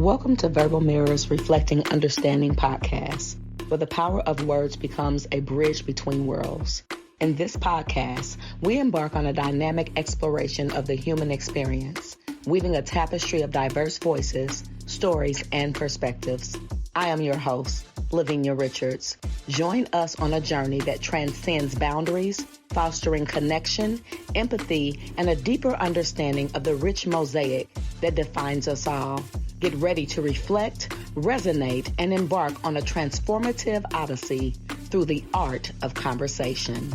Welcome to Verbal Mirrors Reflecting Understanding podcast, where the power of words becomes a bridge between worlds. In this podcast, we embark on a dynamic exploration of the human experience, weaving a tapestry of diverse voices, stories, and perspectives. I am your host, LaVenia Richards. Join us on a journey that transcends boundaries, fostering connection, empathy, and a deeper understanding of the rich mosaic that defines us all. Get ready to reflect, resonate, and embark on a transformative odyssey through the art of conversation.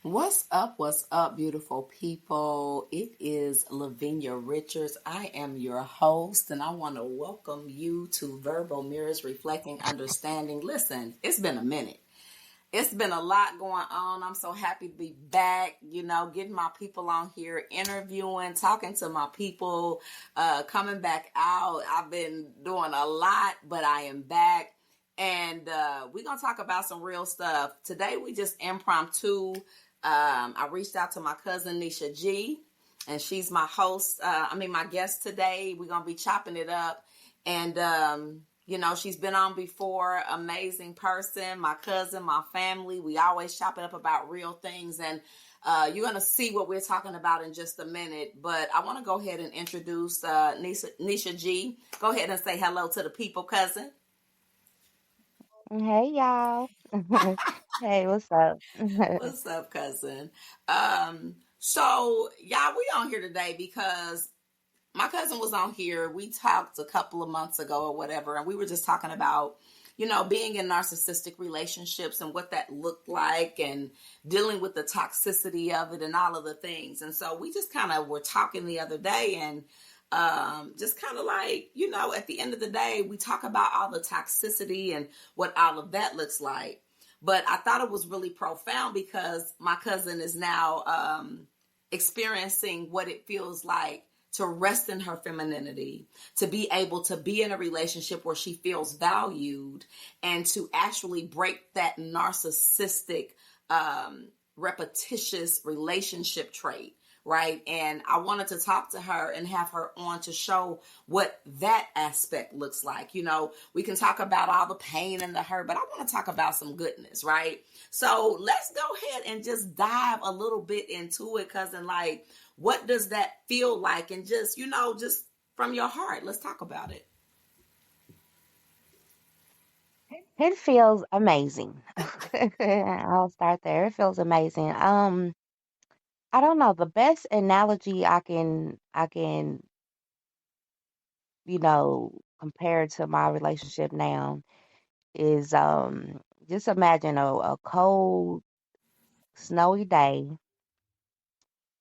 What's up, beautiful people? It is LaVenia Richards. I am your host, and I want to welcome you to Verbal Mirrors Reflecting Understanding. Listen, it's been a minute. It's been a lot going on. I'm so happy to be back, getting my people on here, interviewing, talking to my people, coming back out. I've been doing a lot, but I am back. And we're going to talk about some real stuff. Today, we just impromptu. I reached out to my cousin, Nisha G, and she's my host. My guest today. We're going to be chopping it up. And, she's been on before. Amazing person, my cousin, my family. We always chop it up about real things. And you're going to see what we're talking about in just a minute. But I want to go ahead and introduce Nisha G. Go ahead and say hello to the people, cousin. Hey y'all. Hey, what's up? What's up, cousin? So, y'all, we on here today because my cousin was on here. We talked a couple of months ago or whatever, and we were just talking about, being in narcissistic relationships and what that looked like and dealing with the toxicity of it and all of the things. And so we just kind of were talking the other day and just kind of like, at the end of the day, we talk about all the toxicity and what all of that looks like. But I thought it was really profound because my cousin is now experiencing what it feels like to rest in her femininity, to be able to be in a relationship where she feels valued, and to actually break that narcissistic, repetitious relationship trait. Right. And I wanted to talk to her and have her on to show what that aspect looks like. We can talk about all the pain and the hurt, but I want to talk about some goodness. Right. So let's go ahead and just dive a little bit into it, cousin. Like, what does that feel like? And just, just from your heart, let's talk about it. It feels amazing. I'll start there. It feels amazing. I don't know. The best analogy I can, compare to my relationship now is just imagine a cold, snowy day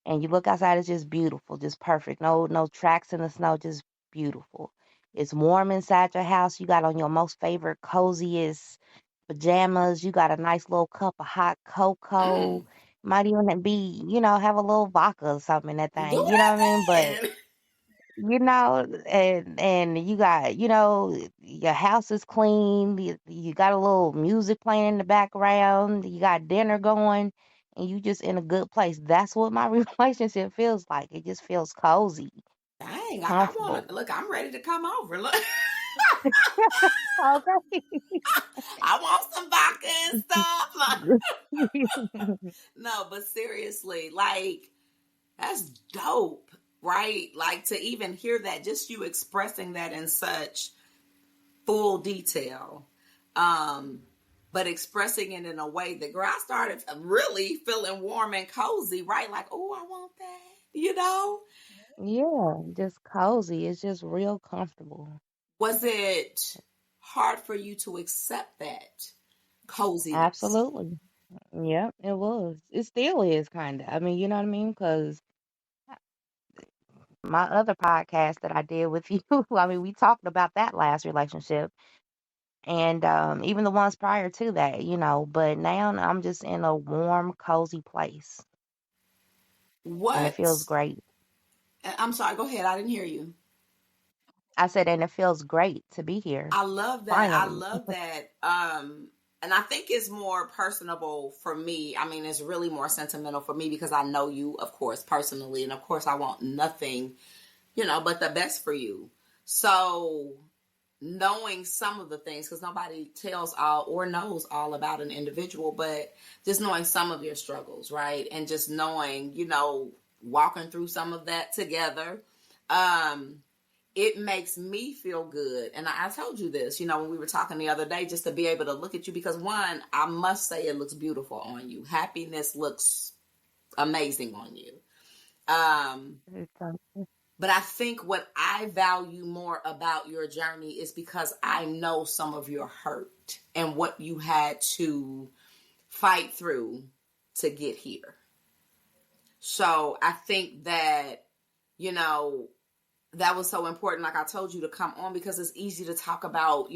and you look outside, it's just beautiful, just perfect. No tracks in the snow, just beautiful. It's warm inside your house. You got on your most favorite, coziest pajamas. You got a nice little cup of hot cocoa. Mm, Might even be, have a little vodka or something in that do thing. You know what I mean? But that then. and you got, your house is clean. You got a little music playing in the background. You got dinner going, and you just in a good place. That's what my relationship feels like. It just feels cozy, Dang, I want comfortable. to look. I'm ready to come over. Look, Okay. I want some vodka and stuff. No, but seriously, like, that's dope, right? Like, to even hear that, just you expressing that in such full detail. Um, but expressing it in a way that, girl, I started really feeling warm and cozy, right? Like, oh, I want that. Yeah, just cozy. It's just real comfortable. Was it hard for you to accept that coziness? Absolutely. Yep, it was. It still is kind of. I mean, you know what I mean? Because my other podcast that I did with you, I mean, we talked about that last relationship and even the ones prior to that, but now I'm just in a warm, cozy place and it feels What? great. I'm sorry, go ahead. I didn't hear you. I said, and it feels great to be here, I love that. I finally. love that. and I think it's more personable for me. I mean, it's really more sentimental for me because I know you, of course, personally, and of course, I want nothing, but the best for you. So knowing some of the things, because nobody tells all or knows all about an individual, but just knowing some of your struggles, right? And just knowing, walking through some of that together, it makes me feel good. And I told you this, when we were talking the other day, just to be able to look at you, because one, I must say it looks beautiful on you. Happiness looks amazing on you. But I think what I value more about your journey is because I know some of your hurt and what you had to fight through to get here. So I think that, that was so important, like I told you, to come on, because it's easy to talk about,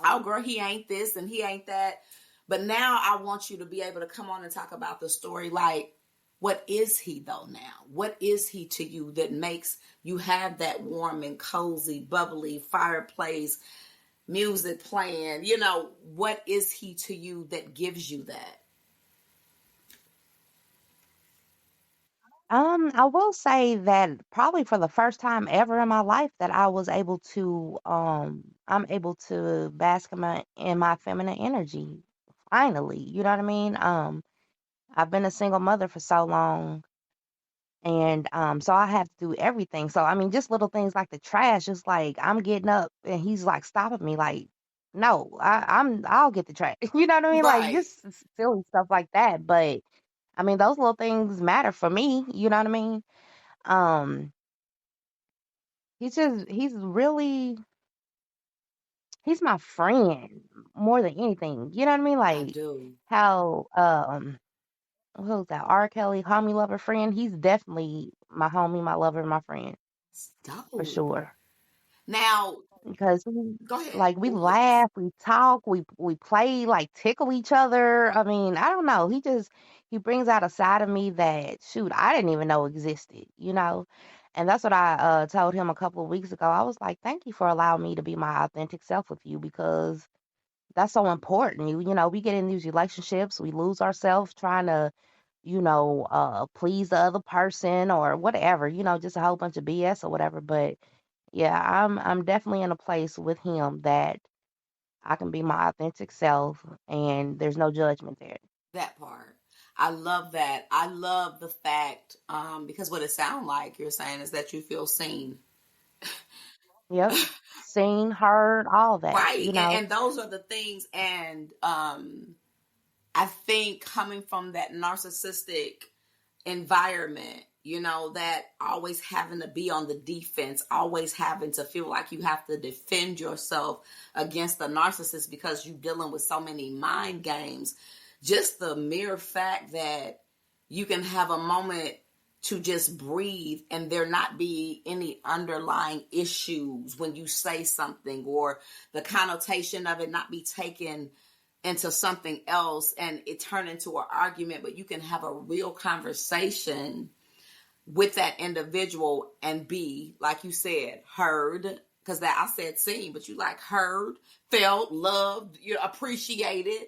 oh girl, he ain't this and he ain't that. But now I want you to be able to come on and talk about the story, like, what is he though now? What is he to you that makes you have that warm and cozy, bubbly fireplace, music playing? What is he to you that gives you that? I will say that probably for the first time ever in my life that I'm able to bask in my feminine energy. Finally, you know what I mean? I've been a single mother for so long, and so I have to do everything. So I mean, just little things like the trash. It's like I'm getting up and he's like stopping me, like, no, I'll get the trash. You know what I mean? Like Right. just silly stuff like that. But I mean, those little things matter for me. You know what I mean? Um, he's really he's my friend more than anything. You know what I mean? I Like do. how what was that R. Kelly, homie, lover, friend? He's definitely my homie, my lover, my friend It's for dope. sure. Now, Because go ahead. like we Oh, please. laugh, we talk, we play, like tickle each other. I mean, I don't know. He brings out a side of me that shoot, I didn't even know existed, you know? And that's what I told him a couple of weeks ago. I was like, thank you for allowing me to be my authentic self with you because that's so important. You know, we get in these relationships, we lose ourselves trying to, please the other person or whatever, just a whole bunch of BS or whatever. But yeah, I'm definitely in a place with him that I can be my authentic self and there's no judgment there. That part. I love that. I love the fact, because what it sounds like you're saying is that you feel seen. Yep. Seen, heard, all that, Right. And those are the things. And I think coming from that narcissistic environment, that always having to be on the defense, always having to feel like you have to defend yourself against the narcissist because you're dealing with so many mind games. Just the mere fact that you can have a moment to just breathe and there not be any underlying issues when you say something, or the connotation of it not be taken into something else and it turn into an argument, but you can have a real conversation with that individual and be, like you said, heard. Because that I said seen, but you like heard, felt, loved, you appreciated.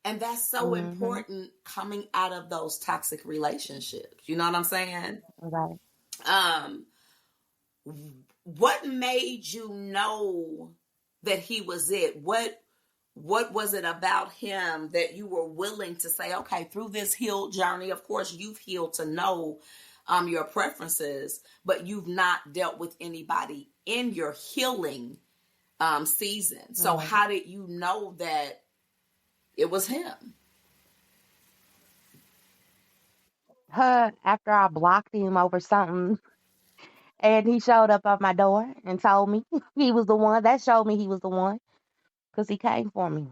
And that's so Mm-hmm. important coming out of those toxic relationships. You know what I'm saying? Right. Um, what made you know that he was it? What was it about him that you were willing to say, okay, through this healed journey, of course, you've healed to know your preferences, but you've not dealt with anybody in your healing season. So Right. how did you know that it was him? After I blocked him over something and he showed up at my door and told me he was the one, that showed me he was the one because he came for me.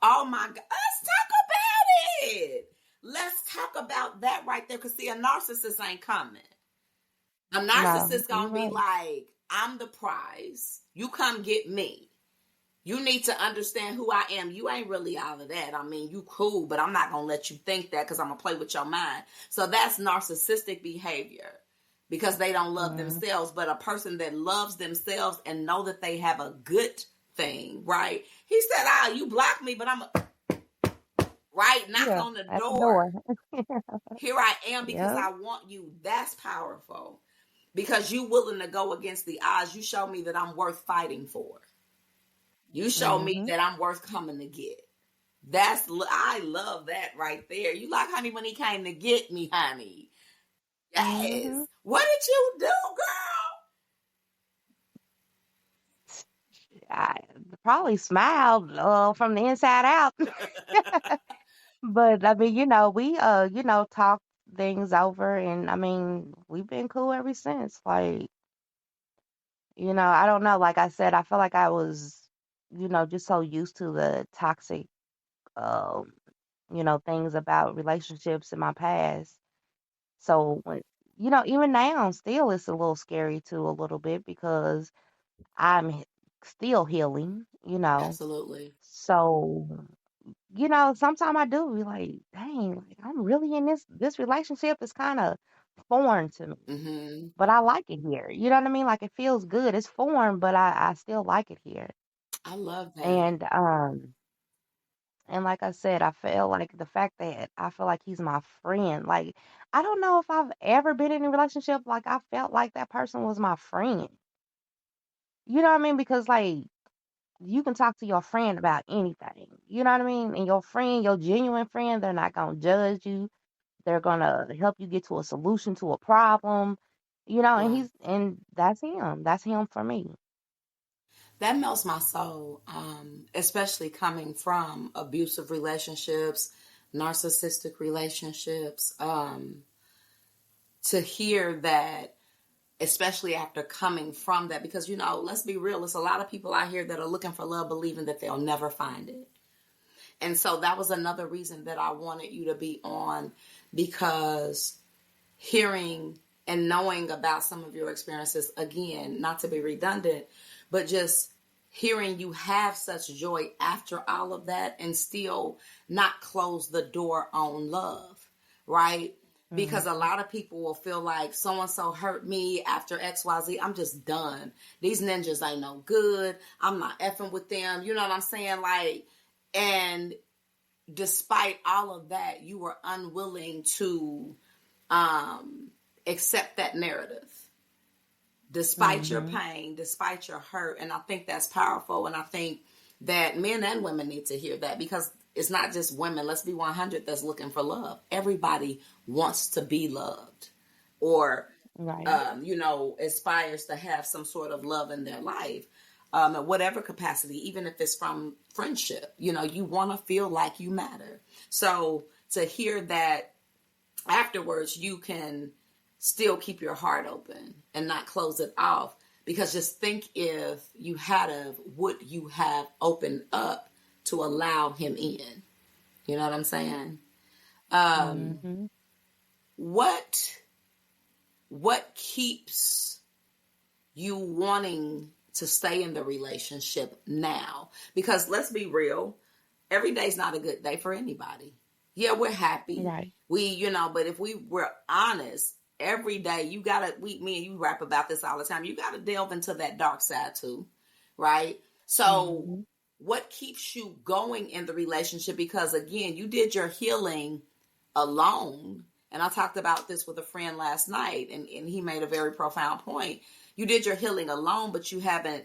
Oh my God, let's talk about it. Let's talk about that right there. Because see, a narcissist ain't coming. A No, narcissist you're gonna be right. like, I'm the prize. You come get me. You need to understand who I am. You ain't really all of that. I mean, you cool, but I'm not gonna let you think that because I'm gonna play with your mind. So that's narcissistic behavior because they don't love Mm-hmm. themselves. But a person that loves themselves and know that they have a good thing, right? He said, "Ah, you blocked me, but I'm right." Knocked Yeah, on the at the door. door. Here I am because Yep. I want you. That's powerful. Because you willing to go against the odds. You show me that I'm worth fighting for. You show me Mhm. that I'm worth coming to get. I love that right there. You like honey when he came to get me, honey. Yes. Mhm. What did you do, I probably smiled from the inside out. girl? But I mean, talked things over, and I mean, we've been cool ever since. Like, I don't know. Like I said, I feel like I was, just so used to the toxic, um, things about relationships in my past. So when, even now, still it's a little scary too, a little bit because still healing, Absolutely. So, sometimes I do be like, dang, like I'm really in this relationship is kind of foreign to me. Hmm. But I like it here. You know what I mean? Like it feels good. It's foreign, but I still like it here. I love that. And like I said, I feel like the fact that I feel like he's my friend. Like I don't know if I've ever been in a relationship like I felt like that person was my friend. You know what I mean? Because like you can talk to your friend about anything. You know what I mean? And your friend, your genuine friend, they're not gonna judge you. They're gonna help you get to a solution to a problem. And Right. that's him. That's him for me. That melts my soul, especially coming from abusive relationships, narcissistic relationships. To hear that, especially after coming from that, because let's be real, there's a lot of people out here that are looking for love, believing that they'll never find it. And so that was another reason that I wanted you to be on, because hearing and knowing about some of your experiences, again, not to be redundant, but just hearing you have such joy after all of that and still not close the door on love, right? Because a Hmm. lot of people will feel like so and so hurt me after XYZ. I'm just done. These ninjas ain't no good. I'm not effing with them. You know what I'm saying? Like, and despite all of that, you were unwilling to um, accept that narrative despite your Hmm. pain, despite your hurt. And I think that's powerful. And I think that men and women need to hear that, because it's not just women, let's be 100, that's looking for love. Everybody wants to be loved, or, Right. aspires to have some sort of love in their life. In whatever capacity, even if it's from friendship, you want to feel like you matter. So to hear that afterwards you can still keep your heart open and not close it off, because just think, if you had of, would you have opened up to allow him in? You know what I'm saying? um Hmm. what what keeps you wanting to stay in the relationship now? Because let's be real, every day's not a good day for anybody. Yeah, we're happy. Right. But if we were honest, every day you gotta, me and you rap about this all the time, you gotta delve into that dark side too, right? So Hmm. what keeps you going in the relationship? Because again, you did your healing alone. And I talked about this with a friend last night, and he made a very profound point. You did your healing alone, but you haven't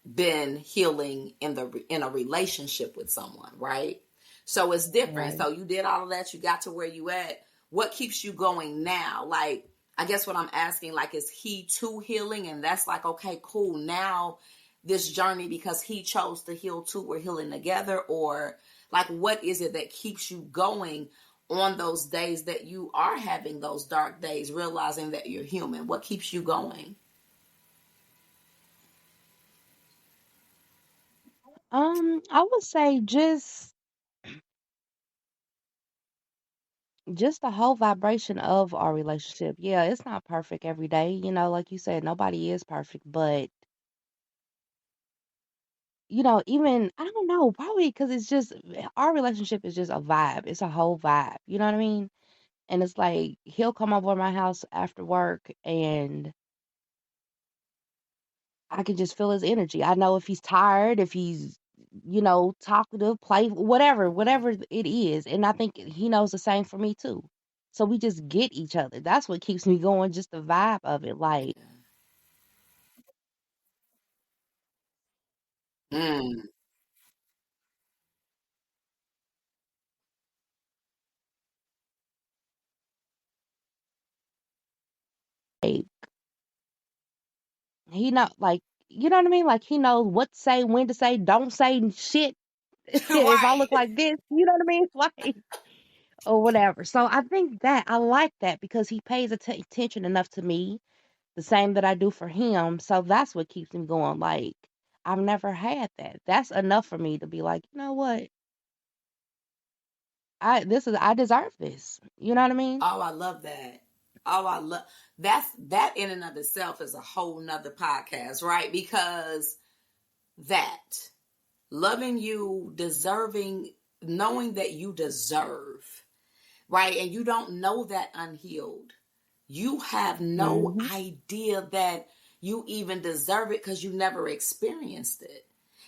been healing in a relationship with someone, right? So it's different. Right. So you did all of that, you got to where you at. What keeps you going now? Like, I guess what I'm asking, like, is he too healing? And that's like, okay, cool. Now this journey, because he chose to heal too, we're healing together? Or like, what is it that keeps you going on those days that you are having those dark days, realizing that you're human? What keeps you going? I would say just the whole vibration of our relationship. Yeah, it's not perfect every day, like you said, nobody is perfect, but even I don't know, probably because it's just our relationship is just a vibe. It's a whole vibe. You know what I mean? And it's like he'll come over to my house after work and I can just feel his energy. I know if he's tired, if he's, talkative, playful, whatever it is. And I think he knows the same for me too. So we just get each other. That's what keeps me going, just the vibe of it. Like, Mm, hey, he know like you know what I mean? Like he knows what to say, when to say, don't say shit if I right. look like this, you know what I mean? Like or whatever. So I think that I like that because he pays attention enough to me, the same that I do for him. So that's what keeps him going. Like I've never had that. That's enough for me to be like, you know what? I deserve this. You know what I mean? Oh, I love that. Oh, I love that in and of itself is a whole nother podcast, right? Because that loving you, deserving, knowing that you deserve, right? And you don't know that unhealed. You have no Hmm. idea that you even deserve it because you never experienced it.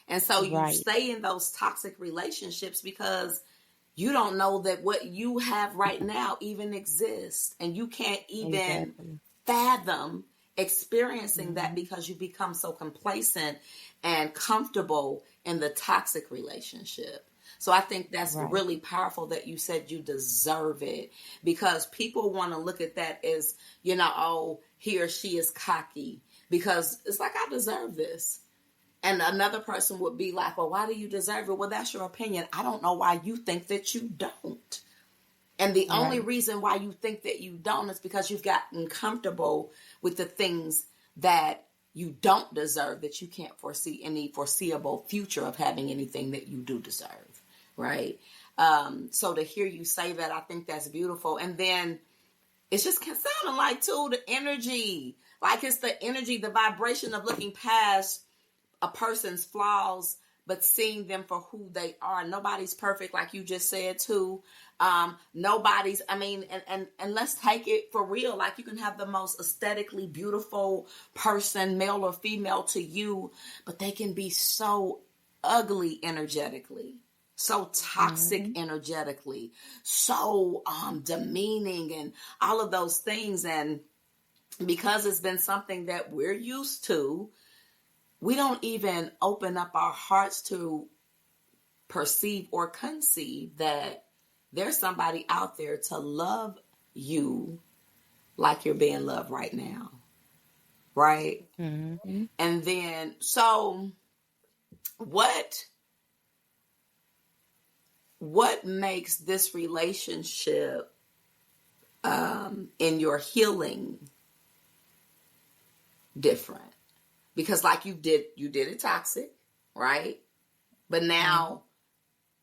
And so you Right. stay in those toxic relationships because you don't know that what you have right now even exists. And you can't even Exactly. fathom experiencing that Hmm. because you become so complacent and comfortable in the toxic relationship. So I think that's Right. really powerful that you said you deserve it because people want to look at that as, oh, he or she is cocky because it's like, I deserve this. And another person would be like, well, why do you deserve it? Well, that's your opinion. I don't know why you think that you don't. And the only Right. reason why you think that you don't is because you've gotten comfortable with the things that you don't deserve, that you can't foresee any foreseeable future of having anything that you do deserve. Right. So to hear you say that, I think that's beautiful. And then it's just sounding like, too, the energy. Like it's the energy, the vibration of looking past a person's flaws but seeing them for who they are. Nobody's perfect, like you just said too. Nobody's, I mean, and let's take it for real. Like you can have the most aesthetically beautiful person, male or female to you, but they can be so ugly energetically, so toxic Hmm. energetically, so demeaning and all of those things. And because it's been something that we're used to, we don't even open up our hearts to perceive or conceive that there's somebody out there to love you like you're being loved right now, right? Hmm. And then, so what what makes this relationship in your healing different? Because like you did it toxic, right? But Hmm. now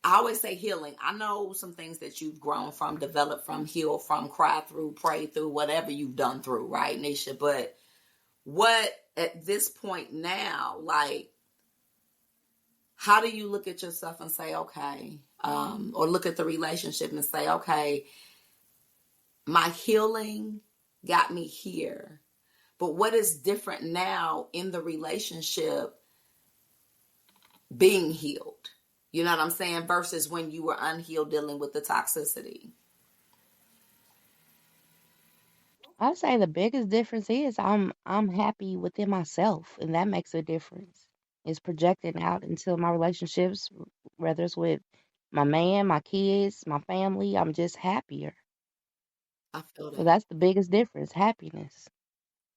I always say healing. I know some things that you've grown from, developed from, healed from, cried through, prayed through, whatever you've done through, right, Nisha? But what at this point now, like, how do you look at yourself and say, okay, or look at the relationship and say, okay, my healing got me here. But what is different now in the relationship being healed? You know what I'm saying? Versus when you were unhealed dealing with the toxicity. I'd say the biggest difference is I'm happy within myself, and that makes a difference. It's projecting out into my relationships, whether it's with my man, my kids, my family. I'm just happier. I feel So that. that's the biggest difference, happiness.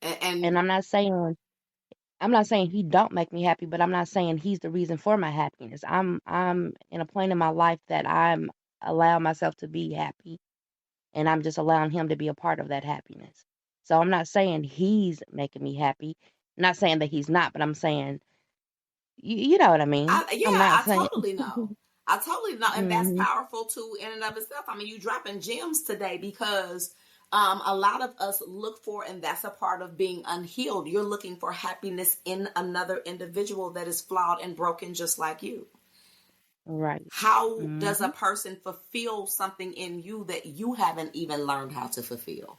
And And I'm not saying he don't make me happy, but I'm not saying he's the reason for my happiness. I'm in a point in my life that I'm allowing myself to be happy, and I'm just allowing him to be a part of that happiness. So I'm not saying he's making me happy. I'm not saying that he's not, but I'm saying you know what I mean. yeah, I'm not I saying. totally know. I totally know. And that's Hmm. powerful too in and of itself. I mean, you dropping gems today because a lot of us look for, and that's a part of being unhealed. You're looking for happiness in another individual that is flawed and broken just like you. Right. How Hmm. does a person fulfill something in you that you haven't even learned how to fulfill?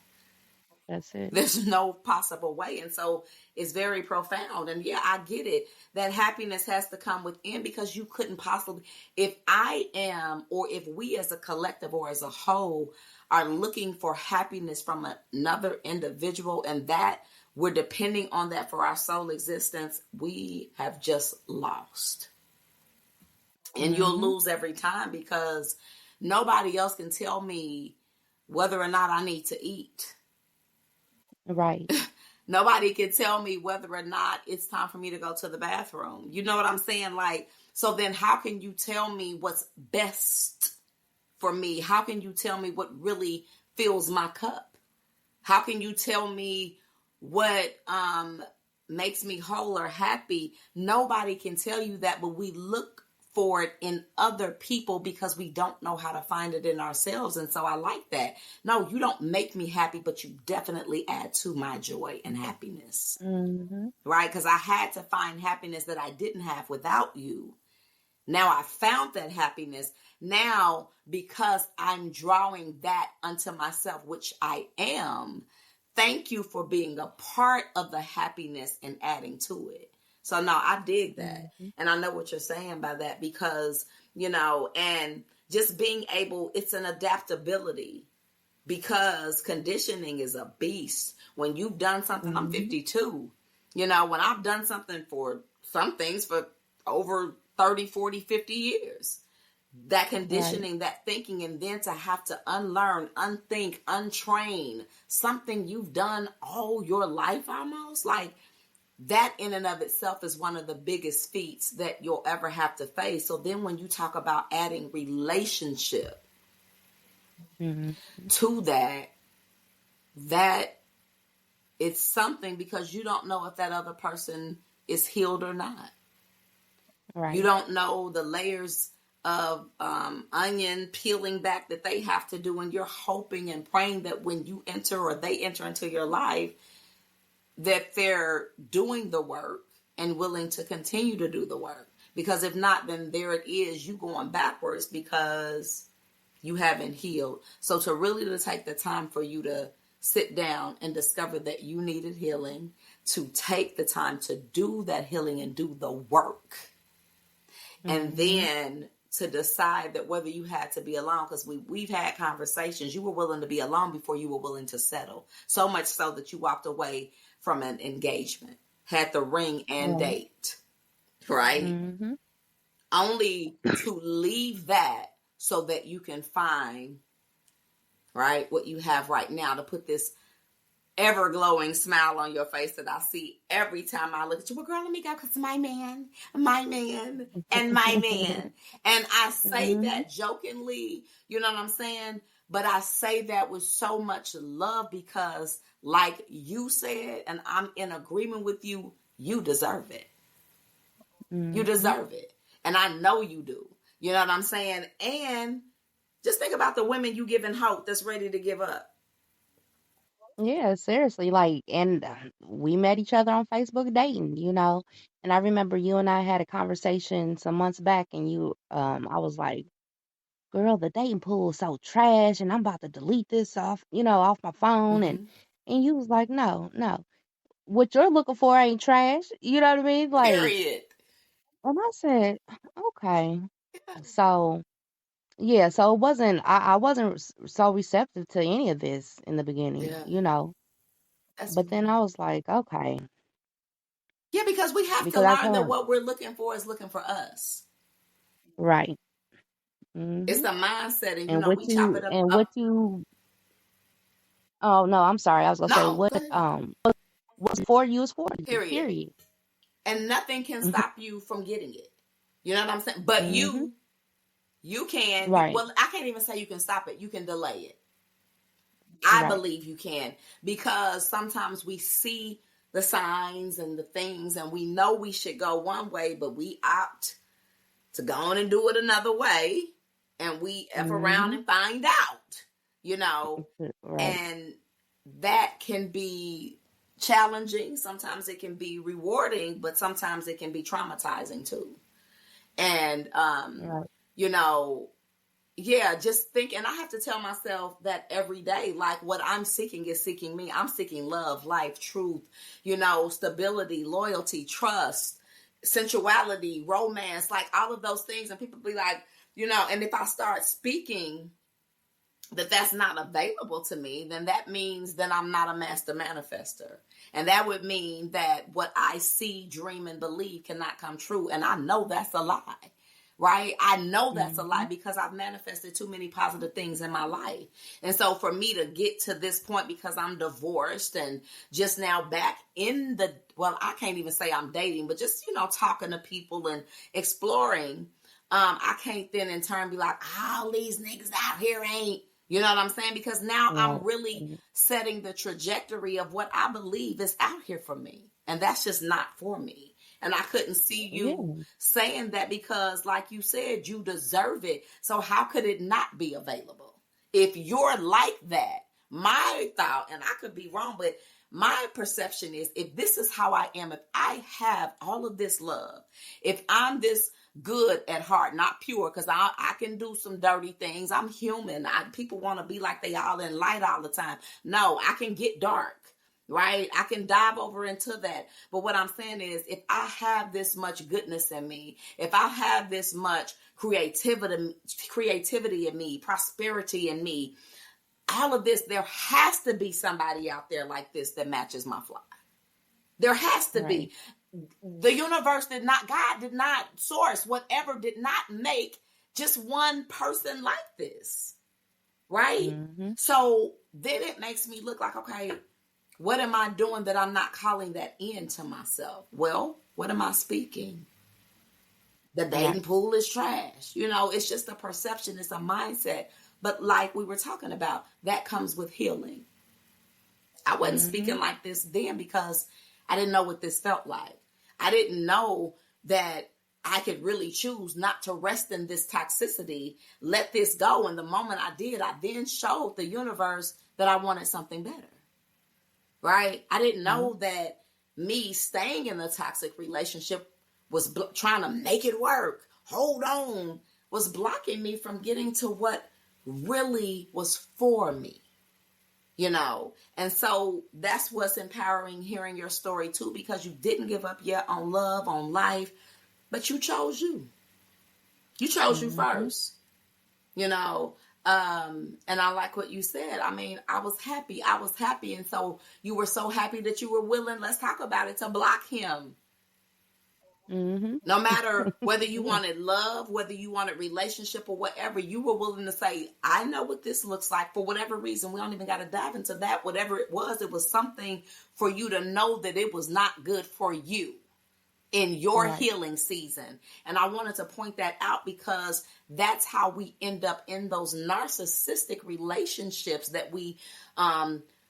That's it. There's no possible way. And so it's very profound. And yeah, I get it. That happiness has to come within, because you couldn't possibly, if I am, or if we as a collective or as a whole are looking for happiness from another individual, and that we're depending on that for our soul existence, we have just lost. And you'll Mm-hmm. lose every time, because nobody else can tell me whether or not I need to eat. Right. Nobody can tell me whether or not it's time for me to go to the bathroom. You know what I'm saying? Like, so then how can you tell me what's best for me? How can you tell me what really fills my cup? How can you tell me what makes me whole or happy? Nobody can tell you that, but we look for it in other people because we don't know how to find it in ourselves. And so I like that. No, you don't make me happy, but you definitely add to my joy and happiness, Mm-hmm. right? Because I had to find happiness that I didn't have without you. Now I found that happiness. Now, because I'm drawing that unto myself, which I am, thank you for being a part of the happiness and adding to it. So no, I dig that. Mm-hmm. And I know what you're saying by that, because, and just being able, it's an adaptability, because conditioning is a beast. When you've done something, I'm Mm-hmm. 52, when I've done something for some things for over 30, 40, 50 years, that Right. conditioning, that thinking, and then to have to unlearn, unthink, untrain something you've done all your life almost, like, that in and of itself is one of the biggest feats that you'll ever have to face. So then when you talk about adding relationship Mm-hmm. to that it's something, because you don't know if that other person is healed or not. You Right. don't know the layers of onion peeling back that they have to do, and you're hoping and praying that when you enter or they enter into your life, that they're doing the work and willing to continue to do the work. Because if not, then there it is, you going backwards because you haven't healed. So to take the time for you to sit down and discover that you needed healing, to take the time to do that healing and do the work, and Mm-hmm. then to decide that whether you had to be alone, because we've had conversations, you were willing to be alone before you were willing to settle. So much so that you walked away from an engagement, had the ring and Right. date, right? Mm-hmm. Only to leave that so that you can find, right, what you have right now, to put this ever glowing smile on your face that I see every time I look at you. Well, girl, let me go, because my man, and my man. And I say Mm-hmm. that jokingly, you know what I'm saying? But I say that with so much love, because, like you said, and I'm in agreement with you, you deserve it. You Mm-hmm. deserve it. And I know you do. You know what I'm saying? And just think about the women you giving hope that's ready to give up. Yeah, seriously. Like, and we met each other on Facebook dating, And I remember you and I had a conversation some months back, and I was like, girl, the dating pool is so trash, and I'm about to delete this off my phone. And, Mm-hmm. and you was like, no, no. What you're looking for ain't trash. You know what I mean? Like, Period. and I said, okay. So, yeah, so I wasn't so receptive to any of this in the beginning, Yeah. That's But then I was like, okay, Yeah, because we have to because I learn told that him, what we're looking for is looking for us. right. It's Hmm. a mindset, and And we chop it up. what you, oh no, I'm sorry. I was gonna say No, go ahead. what's for you is for you, Period. period. And nothing can stop you from getting it. You know what I'm saying? But Hmm. you can. Right, Well, I can't even say you can stop it. You can delay it. I right. believe you can, because sometimes we see the signs and the things, and we know we should go one way, but we opt to go on and do it another way, and we F around Hmm. and find out, you know, Right, and that can be challenging. Sometimes it can be rewarding, but sometimes it can be traumatizing too. And, right. you know, yeah, just think, and I have to tell myself that every day, like what I'm seeking is seeking me. I'm seeking love, life, truth, stability, loyalty, trust, sensuality, romance, like all of those things. And people be like, and if I start speaking that's not available to me, then that means that I'm not a master manifester. And that would mean that what I see, dream, and believe cannot come true. And I know that's a lie, right? I know that's a Mm-hmm. lie because I've manifested too many positive things in my life. And so for me to get to this point, because I'm divorced and just now back in well, I can't even say I'm dating, but just, talking to people and exploring, I can't then in turn be like, all these niggas out here ain't, you know what I'm saying? Because now I'm Right. really setting the trajectory of what I believe is out here for me. And that's just not for me. And I couldn't see you Yeah. saying that because, like you said, you deserve it. So how could it not be available? If you're like that, my thought, and I could be wrong, but my perception is if this is how I am, if I have all of this love, if I'm this good at heart, not pure, because I can do some dirty things. I'm human. People want to be like they all in light all the time. No, I can get dark, right? I can dive over into that. But what I'm saying is if I have this much goodness in me, if I have this much creativity in me, prosperity in me, all of this, there has to be somebody out there like this that matches my fly. There has to Right. be. The universe God did not source, whatever did not make just one person like this, right? Mm-hmm. So then it makes me look like, okay, what am I doing that I'm not calling that into myself? Well, what am I speaking? The Right. dating pool is trash. It's just a perception, it's a mindset. But like we were talking about, that comes with healing. I wasn't Mm-hmm. speaking like this then because I didn't know what this felt like. I didn't know that I could really choose not to rest in this toxicity, let this go. And the moment I did, I then showed the universe that I wanted something better, right? I didn't Yeah. know that me staying in a toxic relationship was trying to make it work, hold on, was blocking me from getting to what really was for me. And so that's what's empowering hearing your story too, because you didn't give up yet on love, on life, but you chose you chose you Mm-hmm. first, you know. And I like what you said. I mean, I was happy, and so you were so happy that you were willing, let's talk about it, to block him. Mm-hmm. No matter whether you Yeah. wanted love, whether you wanted relationship or whatever, you were willing to say, I know what this looks like for whatever reason. We don't even got to dive into that. Whatever it was something for you to know that it was not good for you in your Right. healing season. And I wanted to point that out because that's how we end up in those narcissistic relationships that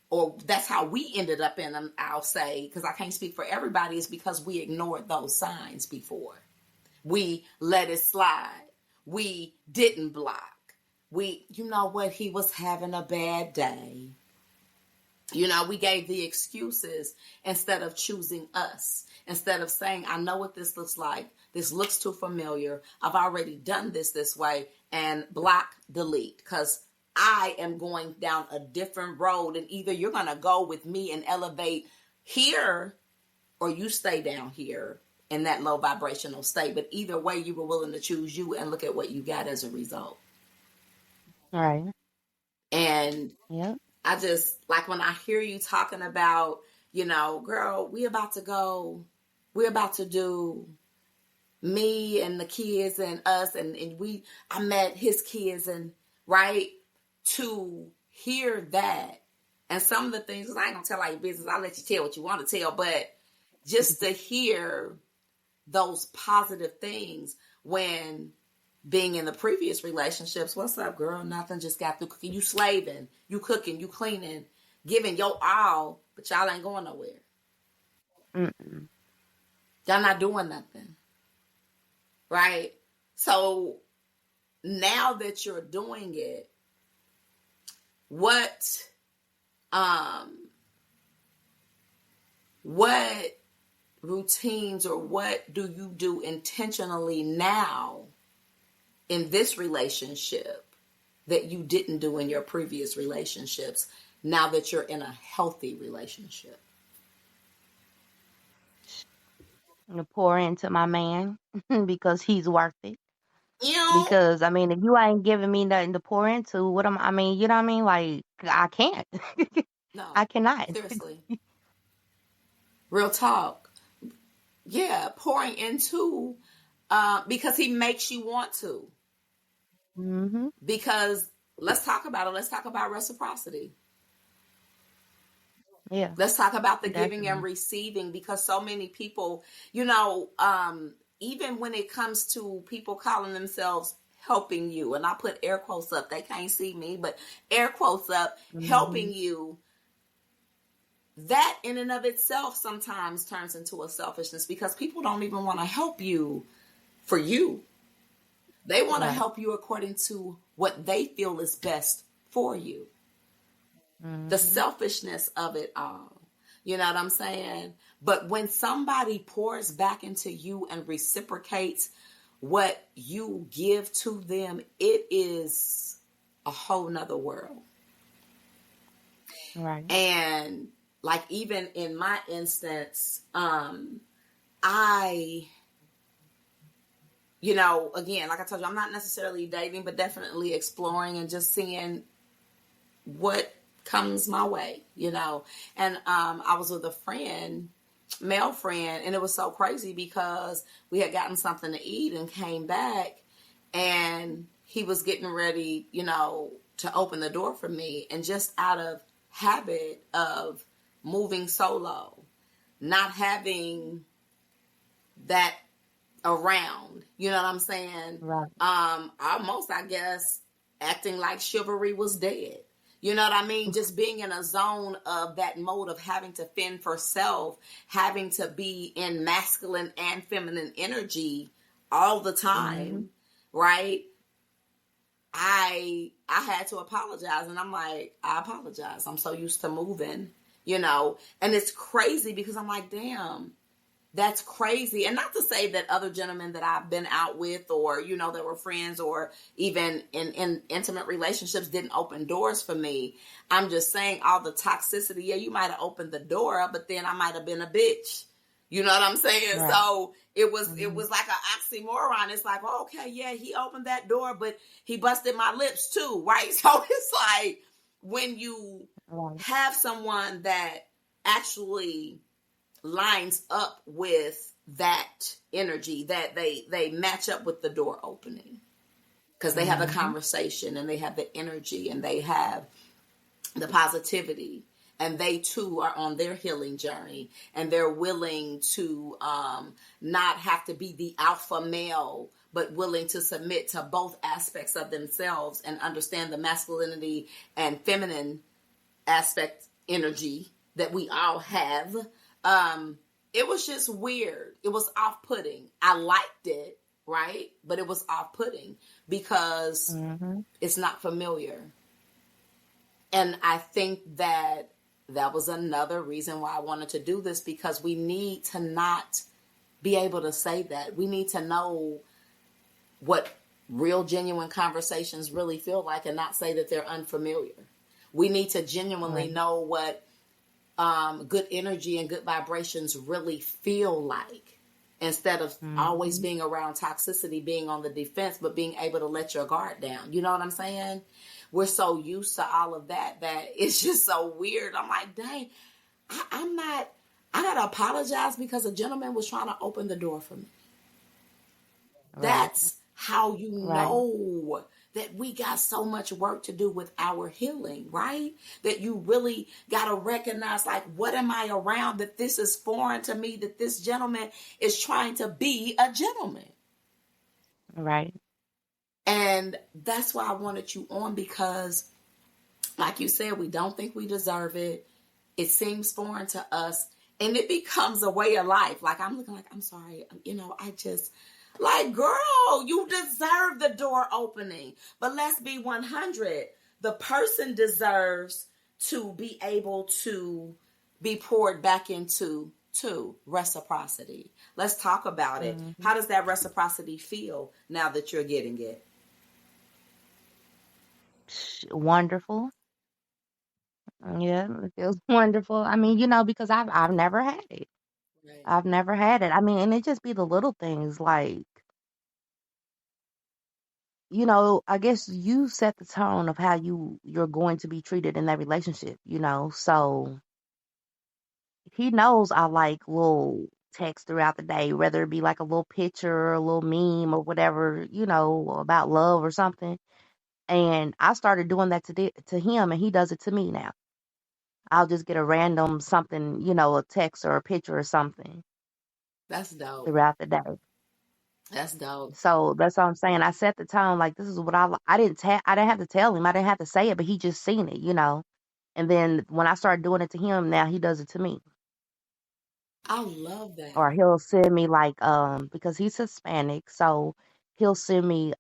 or that's how we ended up in them, I'll say, because I can't speak for everybody, is because we ignored those signs before. We let it slide. We didn't block. You know what, he was having a bad day. We gave the excuses instead of choosing us. Instead of saying, I know what this looks like. This looks too familiar. I've already done this way, and block, delete. Because I am going down a different road, and either you're going to go with me and elevate here, or you stay down here in that low vibrational state. But either way, you were willing to choose you, and look at what you got as a result. Right. And Yep. I just, like, when I hear you talking about, girl, we're about to do me and the kids and us, and I met his kids, and right, to hear that. And some of the things, 'cause I ain't gonna tell all your business, I'll let you tell what you want to tell, but just to hear those positive things when being in the previous relationships, what's up, girl? Nothing, just got through cooking. You slaving, you cooking, you cleaning, giving your all, but y'all ain't going nowhere. Mm-mm. Y'all not doing nothing, right? So now that you're doing it, what um what routines or what do you do intentionally now in this relationship that you didn't do in your previous relationships now that you're in a healthy relationship? To pour into my man because he's worth it. You know? Because I mean, if you ain't giving me nothing to pour into, what am I mean? You know what I mean? Like I can't. No, I cannot. seriously. Real talk. Yeah, pouring into because he makes you want to. Hmm. Because let's talk about it. Let's talk about reciprocity. Yeah, Let's talk about the giving and definitely. receiving, because so many people, even when it comes to people calling themselves helping you, and I put air quotes up, they can't see me, but air quotes up, Hmm. helping you, that in and of itself sometimes turns into a selfishness, because people don't even want to help you for you. They want to Right. help you according to what they feel is best for you. The Hmm. selfishness of it all. You know what I'm saying? But when somebody pours back into you and reciprocates what you give to them, it is a whole nother world. Right. And like, even in my instance, I, again, like I told you, I'm not necessarily dating, but definitely exploring and just seeing what comes my way, And I was with a friend, male friend, and it was so crazy because we had gotten something to eat and came back, and he was getting ready, to open the door for me, and just out of habit of moving solo, not having that around, you know what I'm saying? Right. Almost, I guess, acting like chivalry was dead. You know what I mean? Just being in a zone of that mode of having to fend for self, having to be in masculine and feminine energy all the Hmm. time, right? I had to apologize, and I'm like, I apologize. I'm so used to moving, and it's crazy because I'm like, damn, that's crazy. And not to say that other gentlemen that I've been out with, or, that were friends, or even in intimate relationships, didn't open doors for me. I'm just saying, all the toxicity, yeah, you might have opened the door up, but then I might have been a bitch. You know what I'm saying? Right. So it was Hmm. like an oxymoron. It's like, oh, okay, yeah, he opened that door, but he busted my lips too, right? So it's like, when you Right. have someone that actually lines up with that energy, that they match up with the door opening, because they have a Hmm. conversation, and they have the energy, and they have the positivity, and they too are on their healing journey, and they're willing to not have to be the alpha male, but willing to submit to both aspects of themselves and understand the masculinity and feminine aspect energy that we all have. It was just weird. It was off-putting. I liked it, right? But it was off-putting because Hmm. it's not familiar. And I think that was another reason why I wanted to do this, because we need to not be able to say that. We need to know what real, genuine conversations really feel like, and not say that they're unfamiliar. We need to genuinely Right. know what good energy and good vibrations really feel like, instead of always Hmm. being around toxicity, being on the defense, but being able to let your guard down. You know what I'm saying? We're so used to all of that it's just so weird. I'm like, dang, I'm not, I gotta apologize because a gentleman was trying to open the door for me. Right. That's how you Right. know that we got so much work to do with our healing, right? That you really got to recognize, like, what am I around that this is foreign to me, that this gentleman is trying to be a gentleman. Right. And that's why I wanted you on, because, like you said, we don't think we deserve it. It seems foreign to us, and it becomes a way of life. Like, I'm looking like, I'm sorry, I just, like, girl, you deserve the door opening. But let's be 100. The person deserves to be able to be poured back into, too. Reciprocity. Let's talk about it. Hmm. How does that reciprocity feel now that you're getting it? Wonderful. Yeah, it feels wonderful. I mean, because I've never had it. Right. I've never had it. I mean, and it just be the little things like, I guess you set the tone of how you're going to be treated in that relationship. So he knows I like little text throughout the day, whether it be like a little picture or a little meme or whatever, about love or something. And I started doing that to him, and he does it to me now. I'll just get a random something, a text or a picture or something That's dope. throughout the day. That's dope. So that's what I'm saying. I set the tone like this is what I didn't have to tell him. I didn't have to say it, but he just seen it. And then when I started doing it to him, now he does it to me. I love that. Or he'll send me like because he's Hispanic, so he'll send me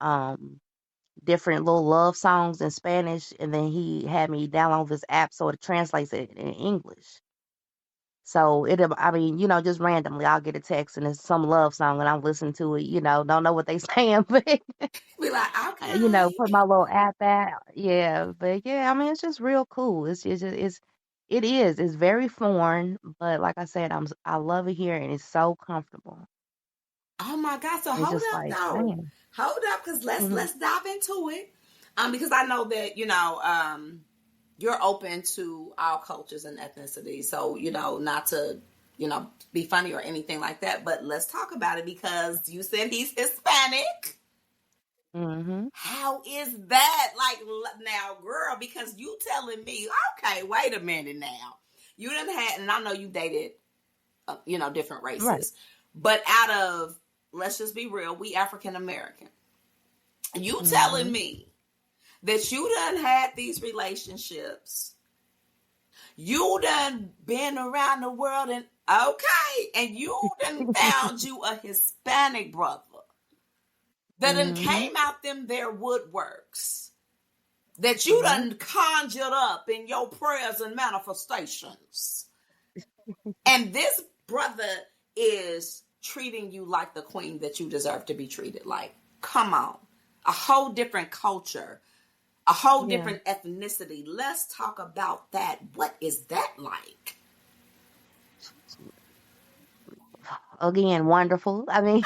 different little love songs in Spanish, and then he had me download this app so it translates it in English. So I mean, just randomly, I'll get a text and it's some love song, and I'm listening to it. Don't know what they saying, but Be like, okay. put my little app out. Yeah, but yeah, I mean, it's just real cool. It's very foreign, but like I said, I love it here, and it's so comfortable. Oh my God. So It's hold just up like, though. man. Hold up, because let's Hmm. let's dive into it. Because I know that, you're open to all cultures and ethnicities. So, not to, be funny or anything like that, but let's talk about it because you said he's Hispanic. Hmm. How is that? Like, now, girl, because you telling me, okay, wait a minute now. You done had, and I know you dated, different Right. races, but out of, let's just be real, we African American. You telling Hmm. me that you done had these relationships, you done been around the world, and okay, and you done found you a Hispanic brother that done Hmm. came out them their woodworks, that you Yeah. done conjured up in your prayers and manifestations. And this brother is treating you like the queen that you deserve to be treated like. Come on. A whole different culture, a whole Yeah. different ethnicity. Let's talk about that. What is that like? Again, wonderful. I mean,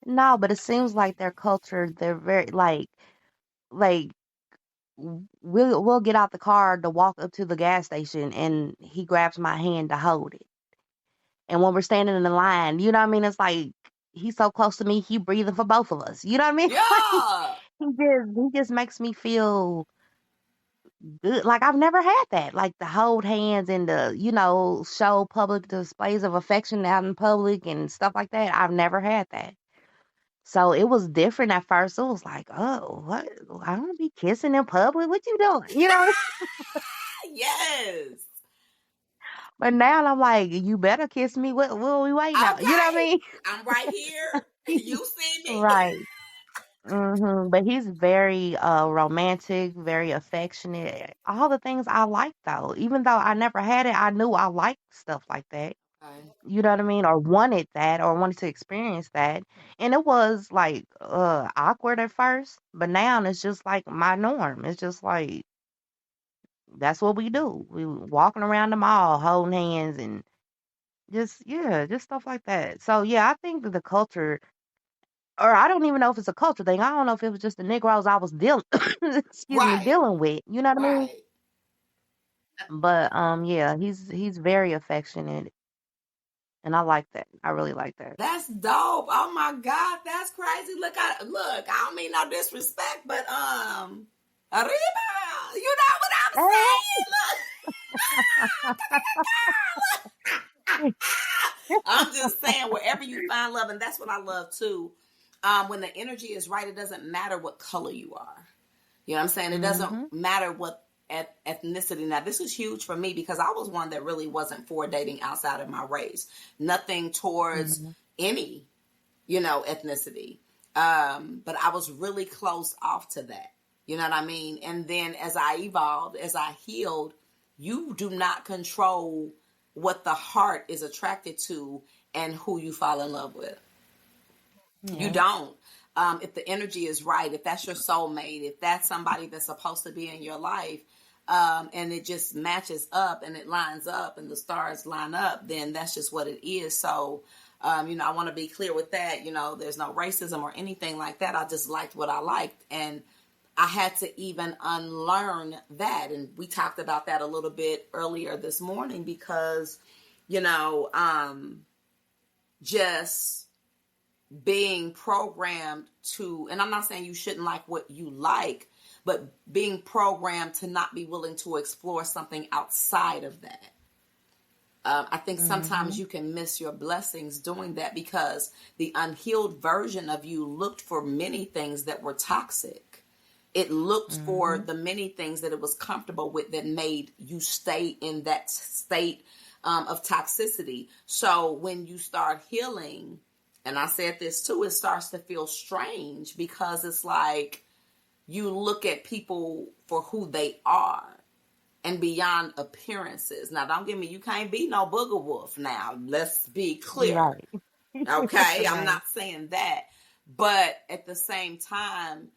no, but it seems like their culture, they're very like we'll get out the car to walk up to the gas station, and he grabs my hand to hold it. And when we're standing in the line, you know what I mean? It's like he's so close to me, he breathing for both of us. You know what I mean? Like Yeah. he just makes me feel good. Like I've never had that. Like the hold hands and the, show public displays of affection out in public and stuff like that. I've never had that. So it was different at first. It was like, oh, what? I don't be kissing in public. What you doing? Yes. But now I'm like, you better kiss me. What are we waiting on? You know what I Okay. I'm right here. mean? You see me. Right. But he's very romantic, very affectionate. All the things I like though. Even though I never had it, I knew I liked stuff like that. Okay. You know what I mean? Or wanted that or wanted to experience that. And it was like awkward at first, but now it's just like my norm. It's just like that's what we do. We walking around the mall holding hands and just yeah, just stuff like that. So yeah, I think that the culture, or I don't even know if it's a culture thing. I don't know if it was just the Negroes I was dealing excuse me, Right. dealing with. You know what I mean? Right. But yeah, he's very affectionate, and I like that. I really like that. That's dope. Oh my God, that's crazy. Look, I don't mean no disrespect, but arriba. You know what I'm saying? Look, I'm just saying wherever you find love, and that's what I love too. When the energy is right, it doesn't matter what color you are. You know what I'm saying? It doesn't Mhm. matter what ethnicity. Now, this was huge for me because I was one that really wasn't for dating outside of my race. Nothing towards Mhm. any, ethnicity. But I was really close off to that. You know what I mean? And then as I evolved, as I healed, you do not control what the heart is attracted to and who you fall in love with. You Yeah. don't. if the energy is right, if that's your soulmate, if that's somebody that's supposed to be in your life, and it just matches up and it lines up and the stars line up, then that's just what it is. So, I want to be clear with that. There's no racism or anything like that. I just liked what I liked. And I had to even unlearn that. And we talked about that a little bit earlier this morning because, just being programmed to, and I'm not saying you shouldn't like what you like, but being programmed to not be willing to explore something outside of that. I think sometimes you can miss your blessings doing that because the unhealed version of you looked for many things that were toxic. It looked for the many things that it was comfortable with that made you stay in that state of toxicity. So when you start healing, and I said this too, it starts to feel strange because it's like you look at people for who they are and beyond appearances. Now, don't get me, you can't be no booger wolf now. Let's be clear. Right. Okay, I'm Right. not saying that. But at the same time,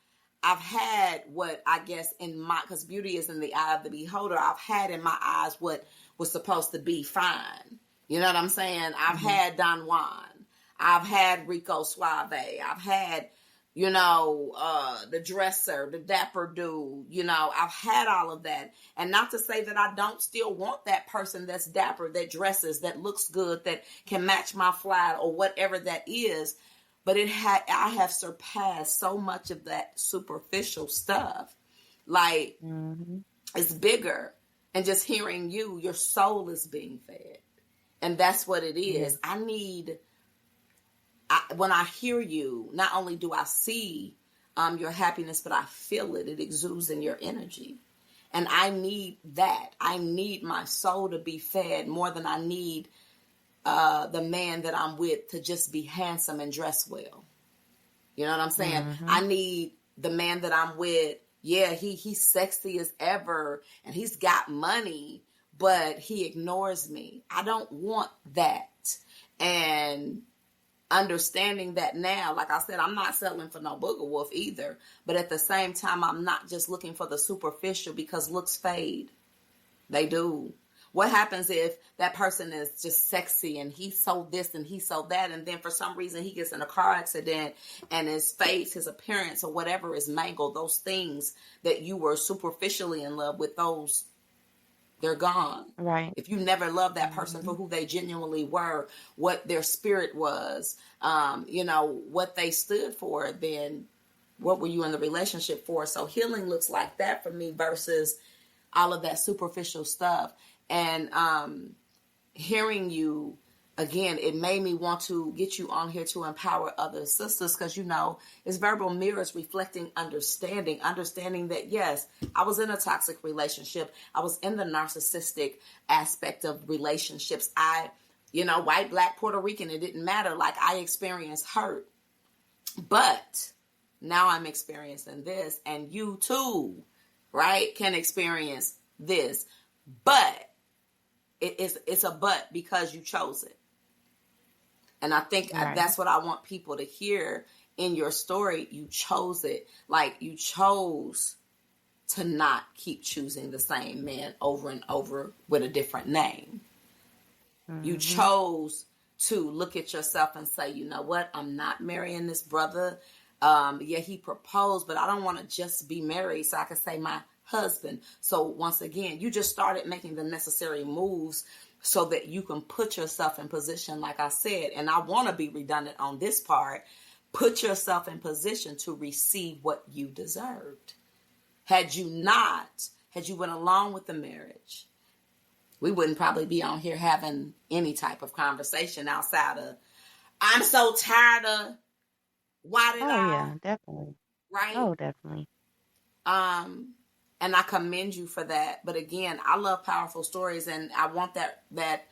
I've had what I guess because beauty is in the eye of the beholder, I've had in my eyes what was supposed to be fine. You know what I'm saying? I've had Don Juan. I've had Rico Suave. I've had, the dresser, the dapper dude. I've had all of that. And not to say that I don't still want that person that's dapper, that dresses, that looks good, that can match my fly or whatever that is. But I have surpassed so much of that superficial stuff. Like, it's bigger. And just hearing you, your soul is being fed. And that's what it Yeah. is. When I hear you, not only do I see your happiness, but I feel it. It exudes in your energy. And I need that. I need my soul to be fed more than I need the man that I'm with to just be handsome and dress well. You know what I'm saying? I need the man that I'm with. Yeah, he's sexy as ever and he's got money, but he ignores me. I don't want that. And understanding that now, like I said, I'm not settling for no booger wolf either. But at the same time, I'm not just looking for the superficial because looks fade. They do. What happens if that person is just sexy and he sold this and he sold that, and then for some reason he gets in a car accident and his face, his appearance, or whatever is mangled? Those things that you were superficially in love with, they're gone. Right. If you never loved that person for who they genuinely were, what their spirit was, what they stood for, then what were you in the relationship for? So healing looks like that for me versus all of that superficial stuff. And hearing you again, it made me want to get you on here to empower other sisters because, it's verbal mirrors reflecting understanding that, yes, I was in a toxic relationship. I was in the narcissistic aspect of relationships. White, black, Puerto Rican, it didn't matter. Like, I experienced hurt. But now I'm experiencing this, and you too, right, can experience this. But it's a but because you chose it. And I think that's what I want people to hear in your story. You chose it. Like, you chose to not keep choosing the same man over and over with a different name. You chose to look at yourself and say, you know what? I'm not marrying this brother. Yeah, he proposed, but I don't want to just be married so I can say my husband. So once again, you just started making the necessary moves so that you can put yourself in position, like I said, and I want to be redundant on this part, put yourself in position to receive what you deserved. Had you went along with the marriage, we wouldn't probably be on here having any type of conversation outside of, I'm so tired of, why did Oh I, yeah, definitely. right? Oh, definitely. And I commend you for that. But again, I love powerful stories, and I want that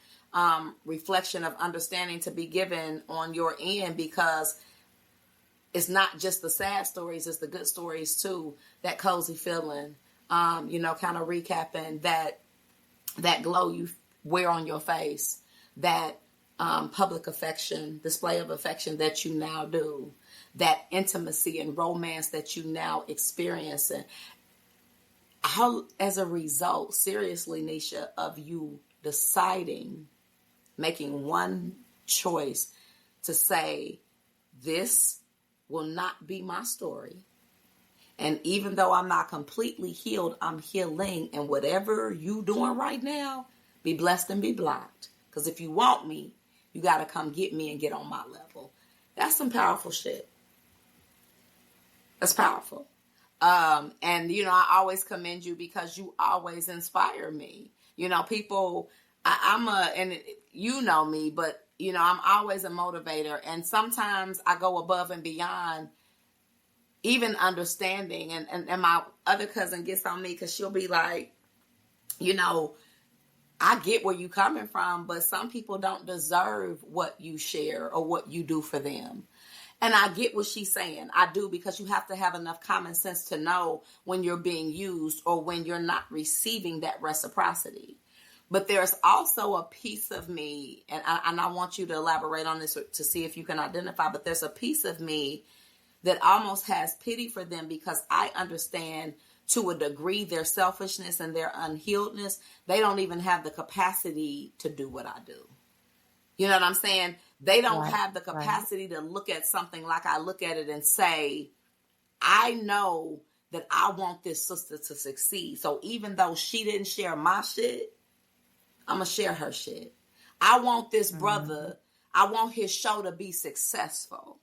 reflection of understanding to be given on your end, because it's not just the sad stories, it's the good stories too. That cozy feeling, kind of recapping that glow you wear on your face, that public affection, display of affection that you now do, that intimacy and romance that you now experience, and how, as a result, seriously, Nisha, of you deciding, making one choice to say, this will not be my story. And even though I'm not completely healed, I'm healing. And whatever you doing right now, be blessed and be blocked. Because if you want me, you got to come get me and get on my level. That's some powerful shit. That's powerful. And, I always commend you because you always inspire me. People, and you know me, but, I'm always a motivator. And sometimes I go above and beyond even understanding. And my other cousin gets on me because she'll be like, I get where you coming from, but some people don't deserve what you share or what you do for them. And I get what she's saying. I do, because you have to have enough common sense to know when you're being used or when you're not receiving that reciprocity. But there's also a piece of me, and I want you to elaborate on this to see if you can identify, but there's a piece of me that almost has pity for them because I understand to a degree their selfishness and their unhealedness. They don't even have the capacity to do what I do. You know what I'm saying? They don't have the capacity to look at something like I look at it and say, I know that I want this sister to succeed. So even though she didn't share my shit, I'm going to share her shit. I want this brother, I want his show to be successful.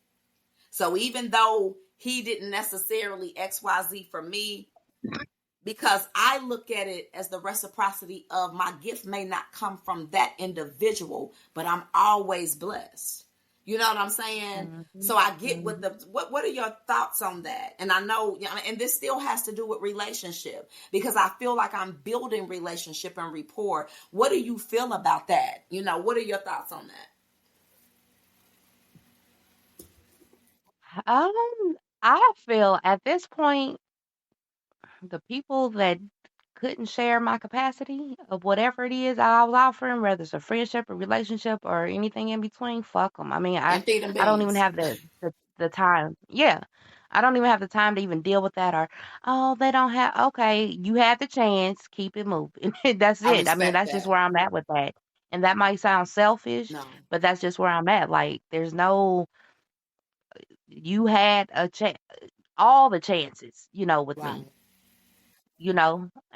So even though he didn't necessarily XYZ for me, because I look at it as the reciprocity of my gift may not come from that individual, but I'm always blessed. You know what I'm saying? Mm-hmm. So I get what are your thoughts on that? And I know, and this still has to do with relationship, because I feel like I'm building relationship and rapport. What do you feel about that? What are your thoughts on that? I feel at this point, the people that couldn't share my capacity of whatever it is I was offering, whether it's a friendship, a relationship, or anything in between, fuck them. I mean, And feed them I don't even beans. have the time. Yeah. I don't even have the time to even deal with that, or, oh, they don't have, okay, you had the chance, keep it moving. That's I it. I mean, respect that's just that. where I'm at with that. And that might sound selfish, No. but that's just where I'm at. Like, there's no, you had a chance, all the chances, with Right. me,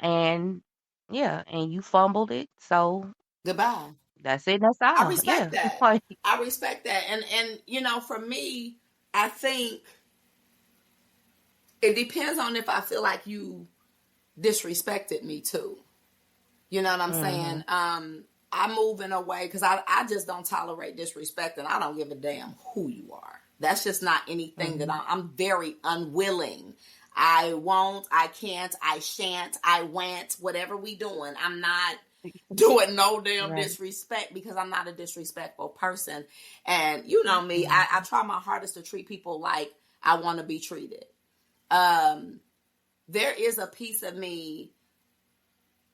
and yeah, and you fumbled it. So Goodbye. that's it. That's I all. respect Yeah. that. Like, I respect that. And for me, I think it depends on if I feel like you disrespected me too. You know what I'm saying? I move in a way because I just don't tolerate disrespect, and I don't give a damn who you are. That's just not anything that I'm very unwilling. I won't, I can't, I shan't, I won't, whatever we doing. I'm not doing no damn right. disrespect because I'm not a disrespectful person. And you know me, I try my hardest to treat people like I want to be treated. There is a piece of me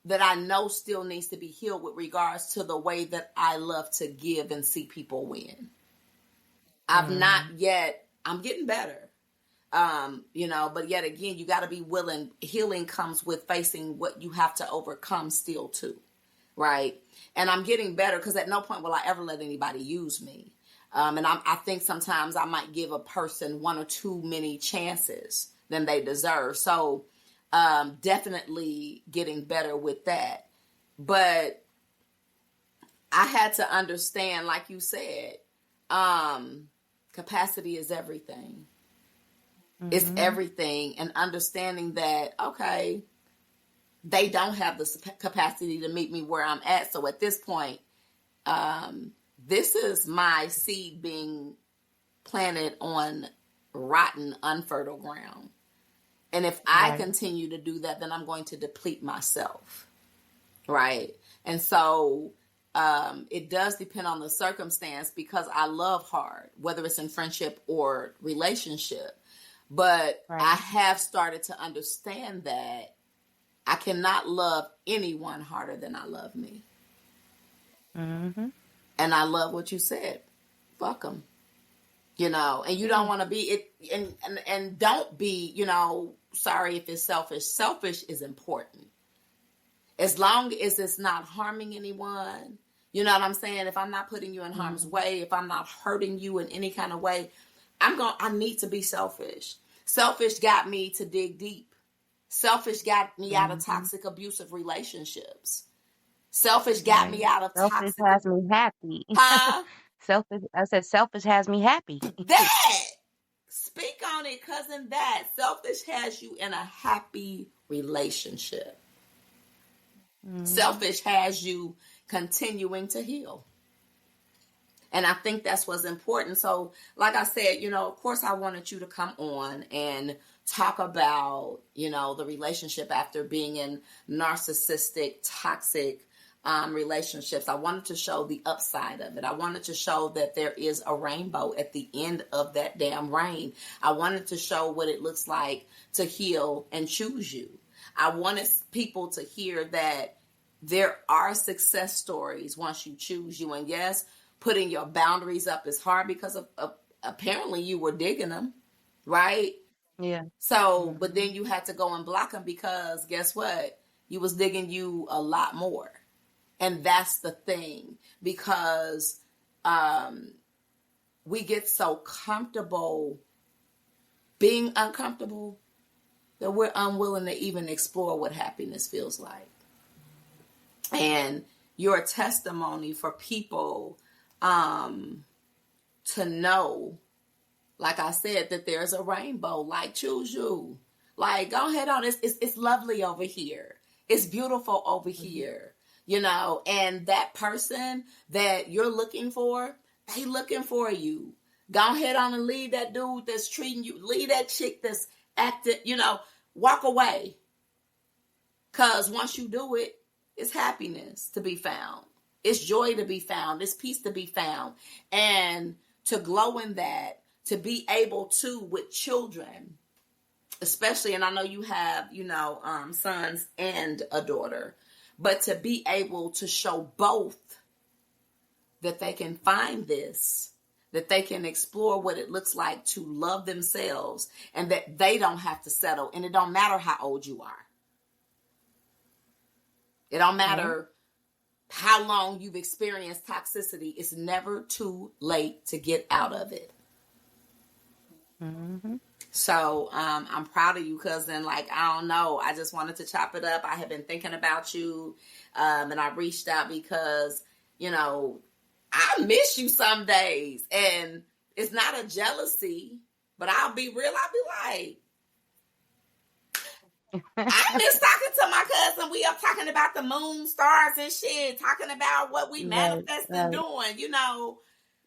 that I know still needs to be healed with regards to the way that I love to give and see people win. I've not yet, I'm getting better. But yet again, you got to be willing. Healing comes with facing what you have to overcome still too. Right. And I'm getting better because at no point will I ever let anybody use me. And I think sometimes I might give a person one or too many chances than they deserve. So definitely getting better with that. But I had to understand, like you said, capacity is everything. It's everything. And understanding that, okay, they don't have the capacity to meet me where I'm at. So at this point, this is my seed being planted on rotten, unfertile ground. And if I continue to do that, then I'm going to deplete myself. Right. And so it does depend on the circumstance, because I love hard, whether it's in friendship or relationship. But I have started to understand that I cannot love anyone harder than I love me. And I love what you said. Fuck them. You know, and you don't Yeah. want to be it, and don't be, you know, sorry if it's selfish. Selfish is important as long as it's not harming anyone. You know what I'm saying? If I'm not putting you in harm's Mm-hmm. way, if I'm not hurting you in any kind of way, I need to be selfish. Selfish got me to dig deep. Selfish got me out of Mm-hmm. toxic abusive relationships. Selfish got Right. me out of Selfish toxic, has me happy. huh? Selfish. I said selfish has me happy. That, speak on it, cousin. That selfish has you in a happy relationship. Mm-hmm. Selfish has you continuing to heal. And I think that's what's important. So, like I said, you know, of course, I wanted you to come on and talk about, you know, the relationship after being in narcissistic, toxic relationships. I wanted to show the upside of it. I wanted to show that there is a rainbow at the end of that damn rain. I wanted to show what it looks like to heal and choose you. I wanted people to hear that there are success stories once you choose you. And yes, putting your boundaries up is hard because of apparently you were digging them, right? Yeah. So, but Mm-hmm. then you had to go and block them because guess what? You was digging you a lot more. And that's the thing because um, we get so comfortable being uncomfortable that we're unwilling to even explore what happiness feels like. And you're a testimony for people um, to know, like I said, that there's a rainbow. Like, choose you. Like, go ahead on. It's lovely over here. It's beautiful over Mm-hmm. here. You know, and that person that you're looking for, they looking for you. Go ahead on and leave that dude that's treating you. Leave that chick that's acting. You know, walk away. Cause once you do it, it's happiness to be found. It's joy to be found. It's peace to be found. And to glow in that, to be able to with children, especially, and I know you have, you know, sons and a daughter, but to be able to show both that they can find this, that they can explore what it looks like to love themselves, and that they don't have to settle. And it don't matter how old you are. It don't Right. matter how long you've experienced toxicity. It's never too late to get out of it. Mm-hmm. So I'm proud of you, cousin. Like, I don't know. I just wanted to chop it up. I have been thinking about you. And I reached out because, you know, I miss you some days. And it's not a jealousy, but I'll be real. I'll be like, I miss talking to my cousin. We are talking about the moon, stars, and shit, talking about what we Right. manifesting Right. doing, you know.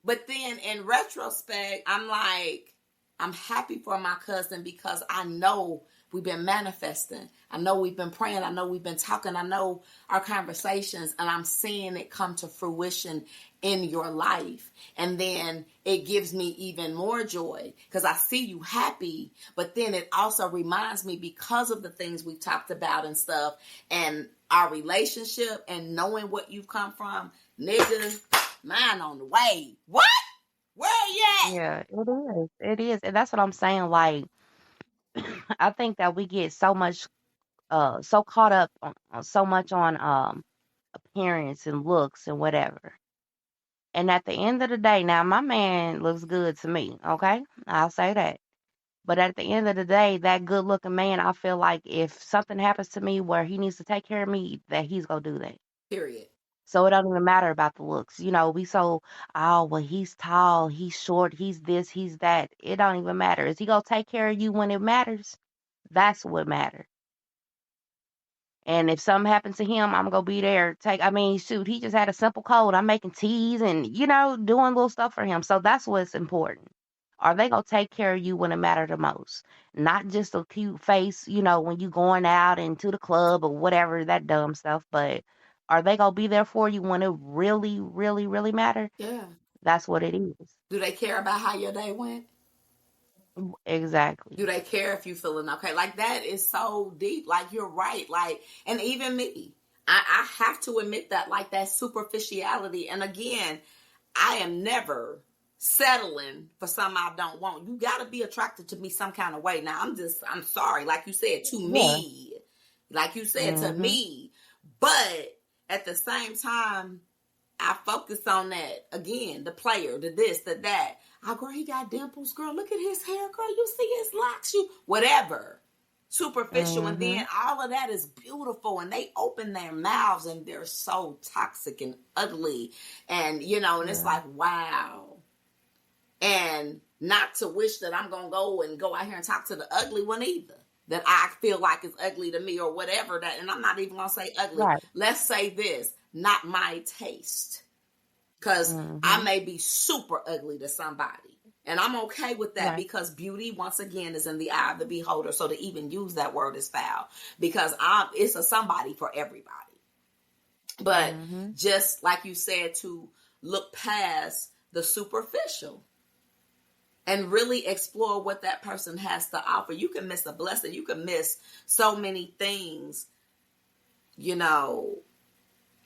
But then in retrospect, I'm like, I'm happy for my cousin because I know we've been manifesting. I know we've been praying. I know we've been talking. I know our conversations, and I'm seeing it come to fruition in your life. And then it gives me even more joy because I see you happy. But then it also reminds me, because of the things we've talked about and stuff, and our relationship and knowing what you've come from, nigga, mine on the way. What? Where you at? Yeah, it is. It is. And that's what I'm saying. Like, I think that we get so much, so caught up on so much on appearance and looks and whatever. And at the end of the day, now my man looks good to me, okay? I'll say that. But at the end of the day, that good looking man, I feel like if something happens to me where he needs to take care of me, that he's gonna do that. Period. So it don't even matter about the looks. You know, we so, oh, well, he's tall, he's short, he's this, he's that. It don't even matter. Is he gonna take care of you when it matters? That's what matters. And if something happens to him, I'm gonna be there. I mean, shoot, he just had a simple cold. I'm making teas and, doing little stuff for him. So that's what's important. Are they gonna take care of you when it matters the most? Not just a cute face, when you going out and to the club or whatever, that dumb stuff, but are they gonna be there for you when it really, really, really matter? Yeah. That's what it is. Do they care about how your day went? Exactly. Do they care if you feeling okay? Like, that is so deep. Like, you're right. Like, and even me. I have to admit that, like that superficiality. And again, I am never settling for something I don't want. You got to be attracted to me some kind of way. Now, I'm sorry, like you said, to Yeah. me, like you said, to Mhm. me. But at the same time, I focus on that again, the player, the this, the that. Oh, girl, he got dimples. Girl, look at his hair. Girl, you see his locks. You whatever. Superficial, and then Mhm. all of that is beautiful, and they open their mouths and they're so toxic and ugly, and and it's Yeah. like wow. And not to wish that I'm gonna go out here and talk to the ugly one either. That I feel like is ugly to me or whatever that, and I'm not even gonna say ugly. Right. Let's say this, not my taste. Because I Mhm. may be super ugly to somebody. And I'm okay with that Right. because beauty, once again, is in the eye of the beholder. So to even use that word is foul because it's a somebody for everybody. But Mhm. just like you said, to look past the superficial and really explore what that person has to offer. You can miss a blessing. You can miss so many things, you know,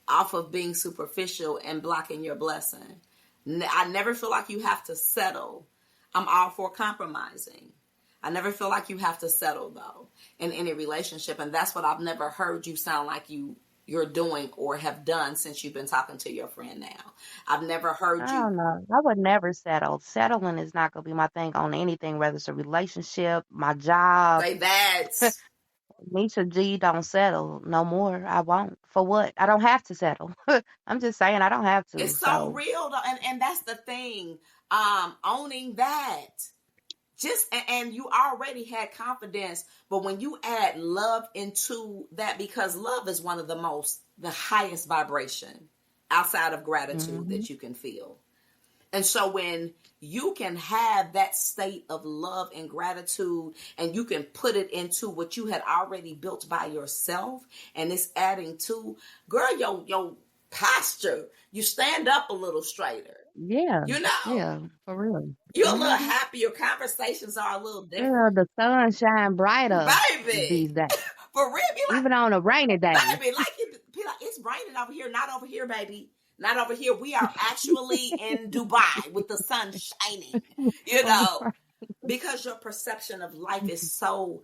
off of being superficial and blocking your blessing. I never feel like you have to settle. I'm all for compromising. I never feel like you have to settle though in any relationship, and that's what I've never heard you sound like you're doing or have done since you've been talking to your friend now. I've never heard I you don't know. I would never settle. Settling is not gonna be my thing on anything, whether it's a relationship, my job. say that. Nisha G don't settle no more. I won't. For what? I don't have to settle. I'm just saying I don't have to. It's so So, real though, and that's the thing. Owning that. Just and you already had confidence, but when you add love into that, because love is one of the highest vibration outside of gratitude hmm that you can feel. And so when you can have that state of love and gratitude and you can put it into what you had already built by yourself, and it's adding to, girl, your posture, you stand up a little straighter, yeah, you know yeah, for real. you're a little hmm happier, conversations are a little Girl, different. the sun shine brighter Baby, these days, for real, be even on a rainy like, day. baby, like it, be like, it's raining over here, not over here, baby. Not over here. We are actually in Dubai with the sun shining, you know, because your perception of life is so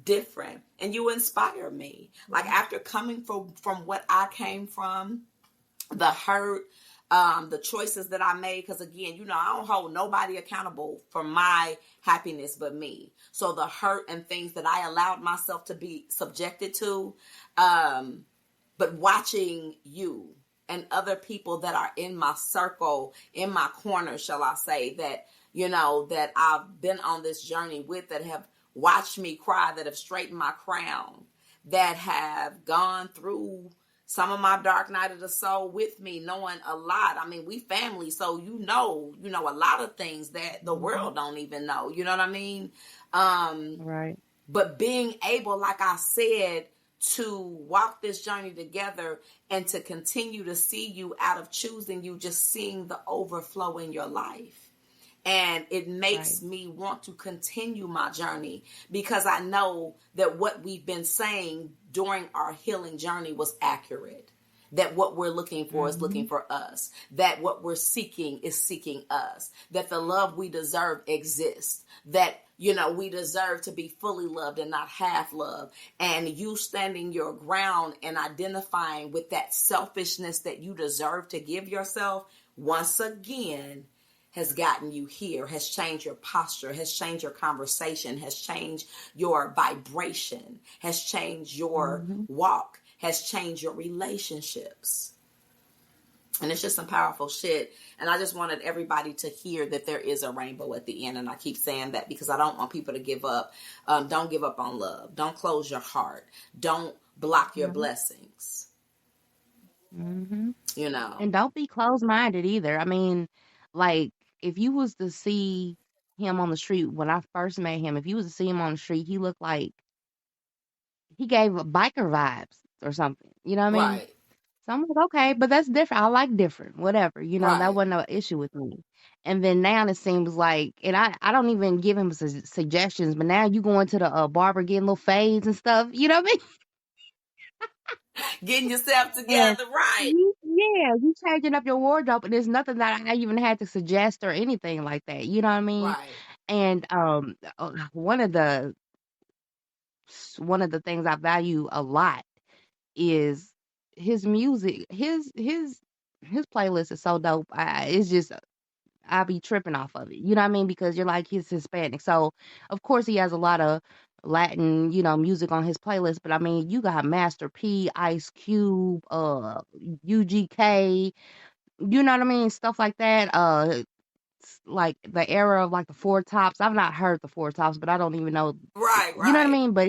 different and you inspire me. Like after coming from what I came from, the hurt, the choices that I made. Because again, I don't hold nobody accountable for my happiness but me. So the hurt and things that I allowed myself to be subjected to, um, but watching you and other people that are in my circle, in my corner, shall I say, that that I've been on this journey with, that have watched me cry, that have straightened my crown, that have gone through some of my dark night of the soul with me, knowing a lot. I mean, we family, so a lot of things that the Mhm. world don't even know. You know what I mean? Um, Right. but being able, like I said, to walk this journey together and to continue to see you out of choosing you, just seeing the overflow in your life. And it Right. makes me want to continue my journey because I know that what we've been saying during our healing journey was accurate. That what we're looking for is looking hmm for us. That what we're seeking is seeking us. That the love we deserve exists. That, we deserve to be fully loved and not half loved. And you standing your ground and identifying with that selfishness that you deserve to give yourself, once again, has gotten you here, has changed your posture, has changed your conversation, has changed your vibration, has changed your hmm walk, has changed your relationships. And it's just some powerful shit. And I just wanted everybody to hear that there is a rainbow at the end. And I keep saying that because I don't want people to give up. Don't give up on love. Don't close your heart. Don't block your hmm blessings. hmm You know, And don't be closed minded either. I mean, like if you was to see him on the street when I first met him, if you was to see him on the street, he looked like he gave a biker vibes or something. You know what I mean? right, So I'm like, okay, but that's different. I like different, whatever. That right. wasn't an issue with me. And then now it seems like, and I don't even give him suggestions, but now you going to the barber getting little fades and stuff. You know what I mean? Getting yourself And together, right? you changing up your wardrobe, and there's nothing that I even had to suggest or anything like that. You know what I mean? Right. And one of the things I value a lot is his music. His playlist is so dope. It's just I be tripping off of it. You know what I mean? Because you're like he's Hispanic, so of course he has a lot of Latin, music on his playlist. But I mean, you got Master P, Ice Cube, UGK. You know what I mean? Stuff like that. Like the era of like the Four Tops. I've not heard the Four Tops, but I don't even know. Right, You know what I right. mean? But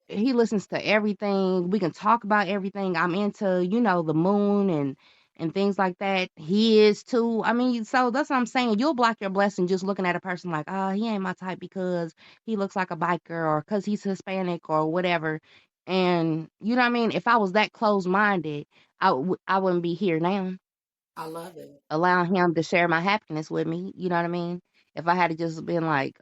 he listens to everything. We can talk about everything. I'm into, the moon and things like that. He is too. I mean, so that's what I'm saying. You'll block your blessing just looking at a person like, oh, he ain't my type because he looks like a biker or because he's Hispanic or whatever. And you know what I mean? If I was that close minded, I wouldn't be here now, I love it. allowing him to share my happiness with me. You know what I mean? If I had just been like,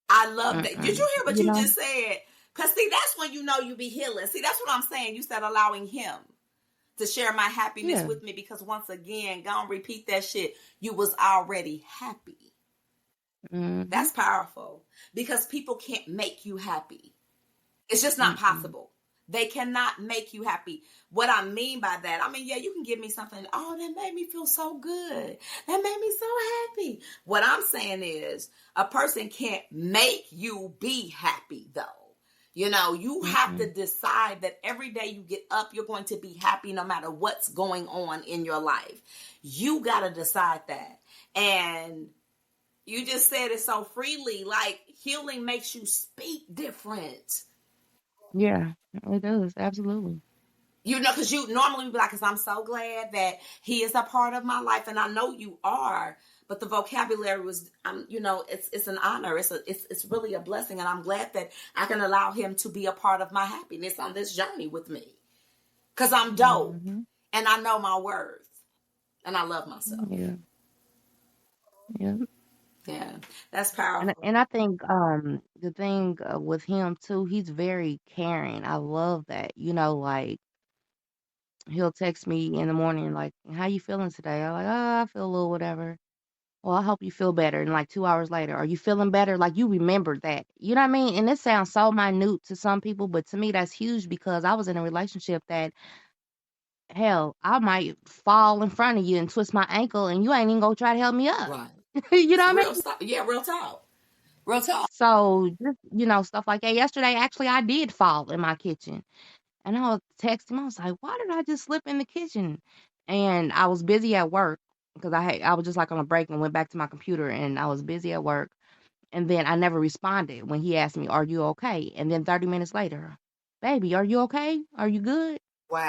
I love that. Did you mm-mm, hear what you just said? Because, see, that's when you know you be healing. See, that's what I'm saying. You said allowing him to share my happiness yeah, with me because, once again, go and repeat that shit. You was already happy. mm-hmm, That's powerful because people can't make you happy. It's just not mm-mm, possible. They cannot make you happy. What I mean by that, I mean, yeah, you can give me something. Oh, that made me feel so good. That made me so happy. What I'm saying is, a person can't make you be happy, though. You have to mm-mm. decide that every day you get up, you're going to be happy no matter what's going on in your life. You got to decide that. And you just said it so freely. Like, healing makes you speak different. Yeah, it does. Absolutely. Because you normally be like, because I'm so glad that he is a part of my life, and I know you are. But the vocabulary was, it's an honor. It's really a blessing, and I'm glad that I can allow him to be a part of my happiness on this journey with me. Because I'm dope, Hmm. and I know my worth, and I love myself. Yeah, yeah. Yeah, that's And powerful. and I think the thing with him too, he's very caring. I love that. Like he'll text me in the morning like, "How you feeling today?" I'm like, "Oh, I feel a little whatever." Well, I hope you feel better. And like 2 hours later, are you feeling better? Like you remembered that. You know what I mean? And it sounds so minute to some people, but to me that's huge because I was in a relationship that hell, I might fall in front of you and twist my ankle and you ain't even gonna try to help me up. Right. You know It's what I real mean? stuff. Yeah, real talk. Real talk. So just, stuff like that. Yesterday, actually, I did fall in my kitchen. And I was texting him. I was like, why did I just slip in the kitchen? And I was busy at work because I was just like on a break and went back to my computer and I was busy at work. And then I never responded when he asked me, are you okay? And then 30 minutes later, baby, are you okay? Are you good?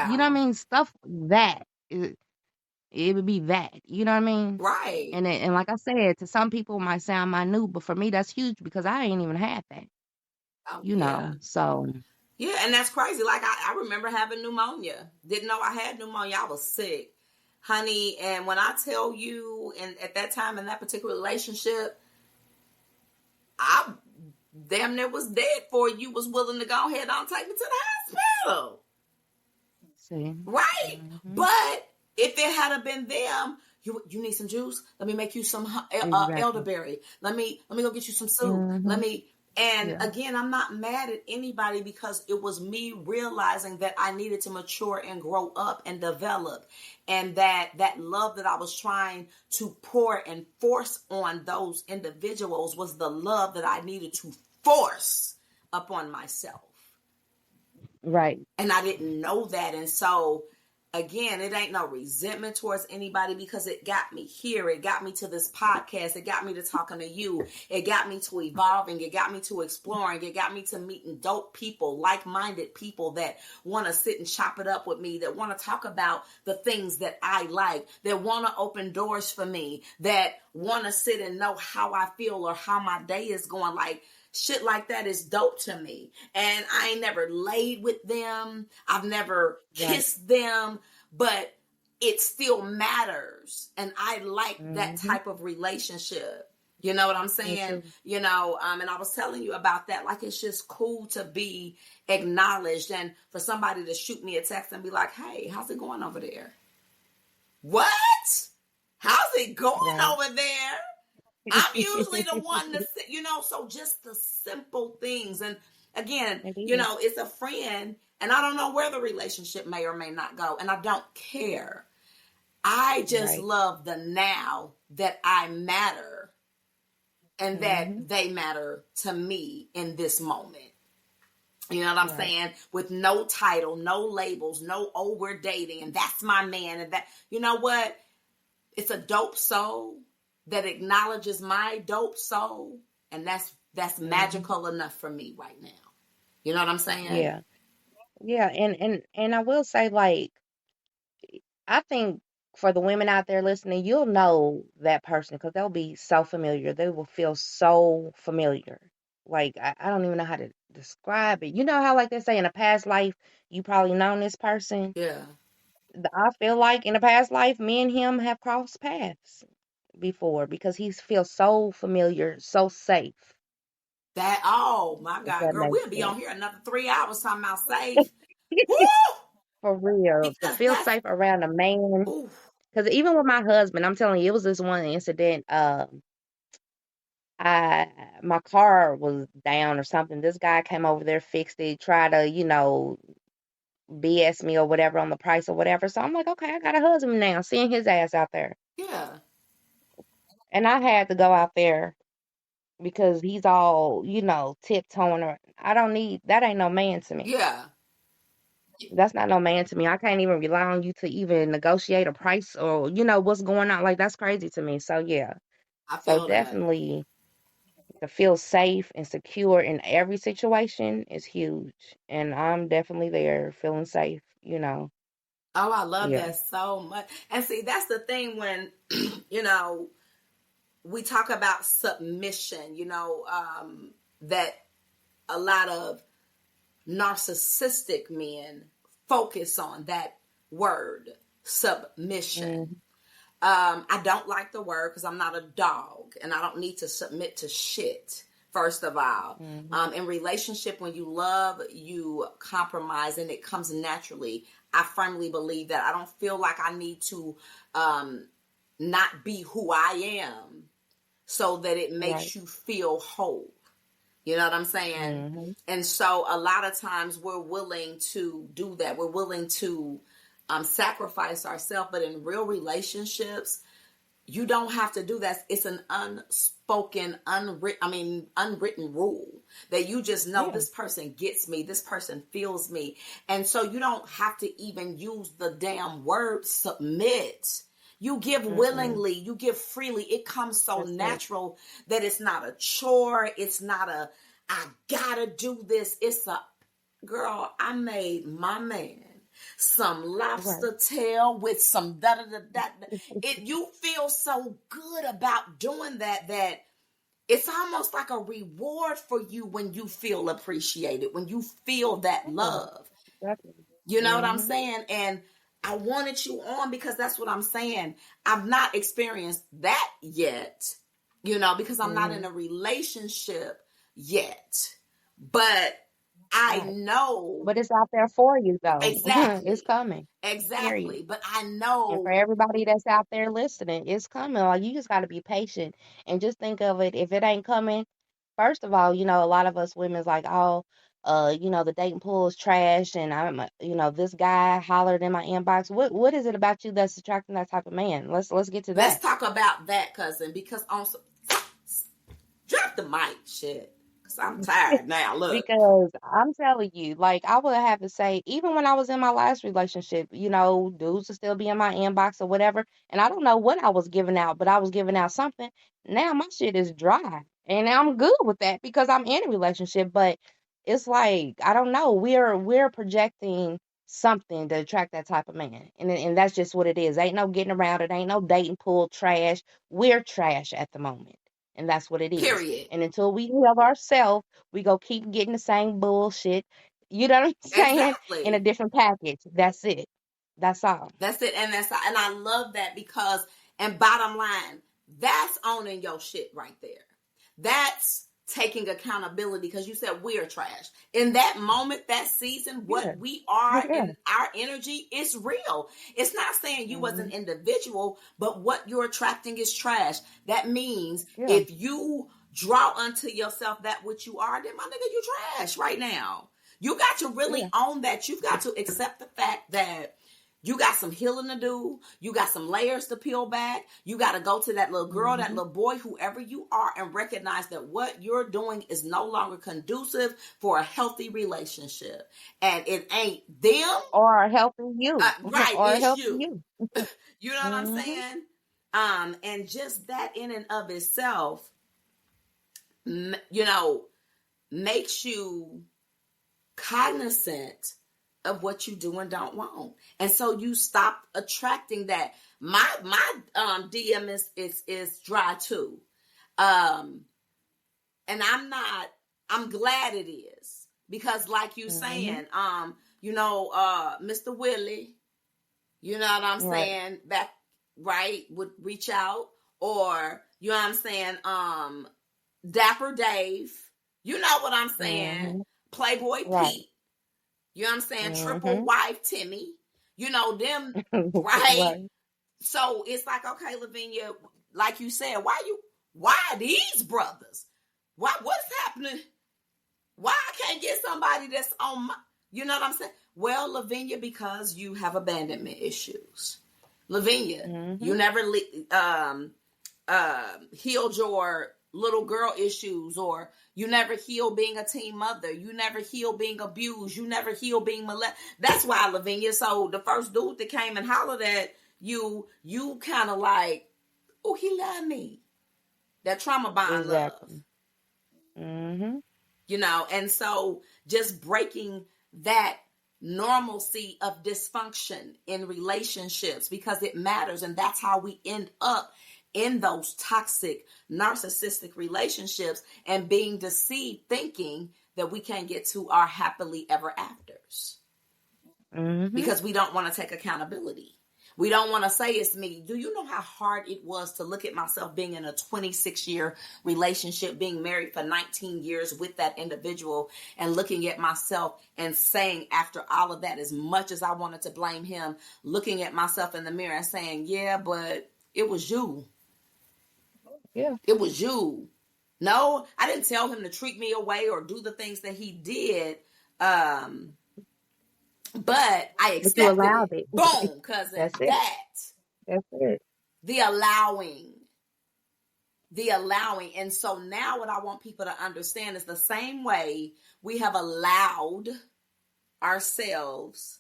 You know what I Wow. mean? Stuff that. It would be that. You know what I mean? Right. And like I said, to some people it might sound minute, but for me that's huge because I ain't even had that. Oh, yeah. So Yeah, and that's crazy. Like, I remember having pneumonia. Didn't know I had pneumonia. I was sick, honey. And when I tell you, and at that time in that particular relationship, I damn near was dead for you. Was willing to go ahead and take me to the hospital, see. right? Hmm. But if it had been them, you need some juice. Let me make you some Exactly. elderberry. Let me go get you some soup. Let Hmm. me. And Yeah. again, I'm not mad at anybody because it was me realizing that I needed to mature and grow up and develop, and that love that I was trying to pour and force on those individuals was the love that I needed to force upon myself, Right. and I didn't know that. And so, again, it ain't no resentment towards anybody because it got me here. It got me to this podcast. It got me to talking to you. It got me to evolving. It got me to exploring. It got me to meeting dope people, like-minded people that want to sit and chop it up with me, that want to talk about the things that I like, that want to open doors for me, that want to sit and know how I feel or how my day is going. Like, shit like that is dope to me. And I ain't never laid with them. I've never Right. kissed them, but it still matters. And I like that Hmm. type of relationship. You know what I'm Me saying? too. And I was telling you about that. Like, it's just cool to be acknowledged and for somebody to shoot me a text and be like, hey, how's it going over there? What? How's it going Right. over there? I'm usually the one to sit, so just the simple things. And again, It is. it's a friend, and I don't know where the relationship may or may not go, and I don't care. I just Right. love the now that I matter and that Hmm. they matter to me in this moment. You know what I'm Right. saying? With no title, no labels, no, oh, we're dating and that's my man. And that, you know what? It's a dope soul that acknowledges my dope soul. And that's Hmm. magical enough for me right now. You know what I'm saying? Yeah. Yeah. And I will say, like, I think for the women out there listening, you'll know that person because they'll be so familiar. They will feel so familiar. Like, I don't even know how to describe it. You know how, like they say, in a past life, you probably known this person. Yeah. I feel like in a past life, me and him have crossed paths before because he feels so familiar, so safe, That, oh my if God, that girl, makes we'll be on sense. here another 3 hours talking about safe. Woo! For real, to Because feel that's, safe around a man. ooh, Because even with my husband, I'm telling you, it was this one incident. I my car was down or something. This guy came over there, fixed it, tried to, BS me or whatever on the price or whatever. So I'm like, okay, I got a husband now, seeing his ass out there. yeah, And I had to go out there because he's all, tiptoeing. I don't need that. Ain't no man to me. yeah. That's not no man to me. I can't even rely on you to even negotiate a price or, what's going on. Like, that's crazy to me. So, yeah. I So, feel that. definitely to feel safe and secure in every situation is huge. And I'm definitely there feeling safe. Oh, I love Yeah. that so much. And see, that's the thing when, you know, we talk about submission, that a lot of narcissistic men focus on that word, submission. Hmm. I don't like the word because I'm not a dog and I don't need to submit to shit. First of all, Hmm. in relationship, when you love, you compromise, and it comes naturally. I firmly believe that. I don't feel like I need to not be who I am so that it Right. makes you feel whole. You know what I'm saying? Hmm. And so a lot of times we're willing to do that. We're willing to sacrifice ourselves, but in real relationships, you don't have to do that. It's an unspoken, unwritten rule that you just know Yeah. this person gets me, this person feels me. And so you don't have to even use the damn word submit. You give Mm-mm. willingly, you give freely. It comes so That's it. natural that it's not a chore. It's not I gotta do this. It's a, girl, I made my man some Right. lobster tail with some da da da da. It, you feel so good about doing that that it's almost like a reward for you when you feel appreciated, when you feel that Yeah. love. Definitely. You know what I'm Hmm. saying? And I wanted you on because that's what I'm saying. I've not experienced that yet, because I'm not in Hmm. a relationship yet. But I Right. know But it's out there for you, though. It's exactly. coming. Period. Exactly. But I And for know, everybody that's out there listening, it's coming. Like, you just got to be patient and just think of it. If it ain't coming, first of all, a lot of us women's like, oh, the dating pool is trash, and this guy hollered in my inbox. What is it about you that's attracting that type of man? Let's get to let's that. talk about that, cousin, because on drop the mic, shit. Because I'm tired now. Look, Because I'm telling you, like, I would have to say, even when I was in my last relationship, dudes would still be in my inbox or whatever. And I don't know what I was giving out, but I was giving out something. Now my shit is dry. And I'm good with that because I'm in a relationship. But it's like, I don't know. We're projecting something to attract that type of man. And that's just what it is. Ain't no getting around it. Ain't no dating pool trash. We're trash at the moment. And that's what it is. period. And until we heal ourselves, we go keep getting the same bullshit. You know what I'm saying? In a Exactly. different package. That's it. That's all. That's it. And I love that because, and bottom line, That's owning your shit right there. That's taking accountability, because you said we're trash. In that moment, that season, what we are Yeah. in our energy is real. It's not saying you as an Mm-hmm. individual, but what you're attracting is trash. That means Yeah. if you draw unto yourself that which you are, then my nigga, you trash right now. You got to really Yeah. own that. You've got to accept the fact that you got some healing to do. You got some layers to peel back. You got to go to that little girl, that Mm-hmm. little boy, whoever you are, and recognize that what you're doing is no longer conducive for a healthy relationship. And it ain't them. Or helping you. Right, Or it's helping you. you. You know what I'm Mm-hmm. saying? And just that in and of itself, makes you cognizant of what you do and don't want, and so you stop attracting that. My DM is dry too, and I'm glad it is, because like you Mm-hmm. saying, Mr. Willie, you know what I'm Right. saying, back right, would reach out, or you know what I'm saying, Dapper Dave, you know what I'm saying, Mm-hmm. Playboy Right. Pete, you know what I'm saying, Triple Mm-hmm. Wife Timmy, them, right? Right. So it's like, okay, LaVenia, like you said, why these brothers? What's happening? Why I can't get somebody that's on my, you know what I'm saying? Well, LaVenia, because you have abandonment issues. LaVenia, Mm-hmm. you never healed your little girl issues, or you never healed being a teen mother. You never healed being abused. You never healed being molested. That's why, LaVenia. So the first dude that came and hollered at you, you kind of like, oh, he loved me. That trauma bond love. Exactly. Mm-hmm. And so just breaking that normalcy of dysfunction in relationships, because it matters, and that's how we end up in those toxic narcissistic relationships and being deceived, thinking that we can't get to our happily ever afters Mm-hmm. because we don't want to take accountability. We don't want to say it's me. Do you know how hard it was to look at myself being in a 26-year relationship, being married for 19 years with that individual, and looking at myself and saying, after all of that, as much as I wanted to blame him, looking at myself in the mirror and saying, yeah, but it was you. Yeah. It was you. No, I didn't tell him to treat me away or do the things that he did. But I But you accepted allowed it. it. Boom, cousin. That's it. That. That's it. The allowing. The allowing. And so now what I want people to understand is the same way we have allowed ourselves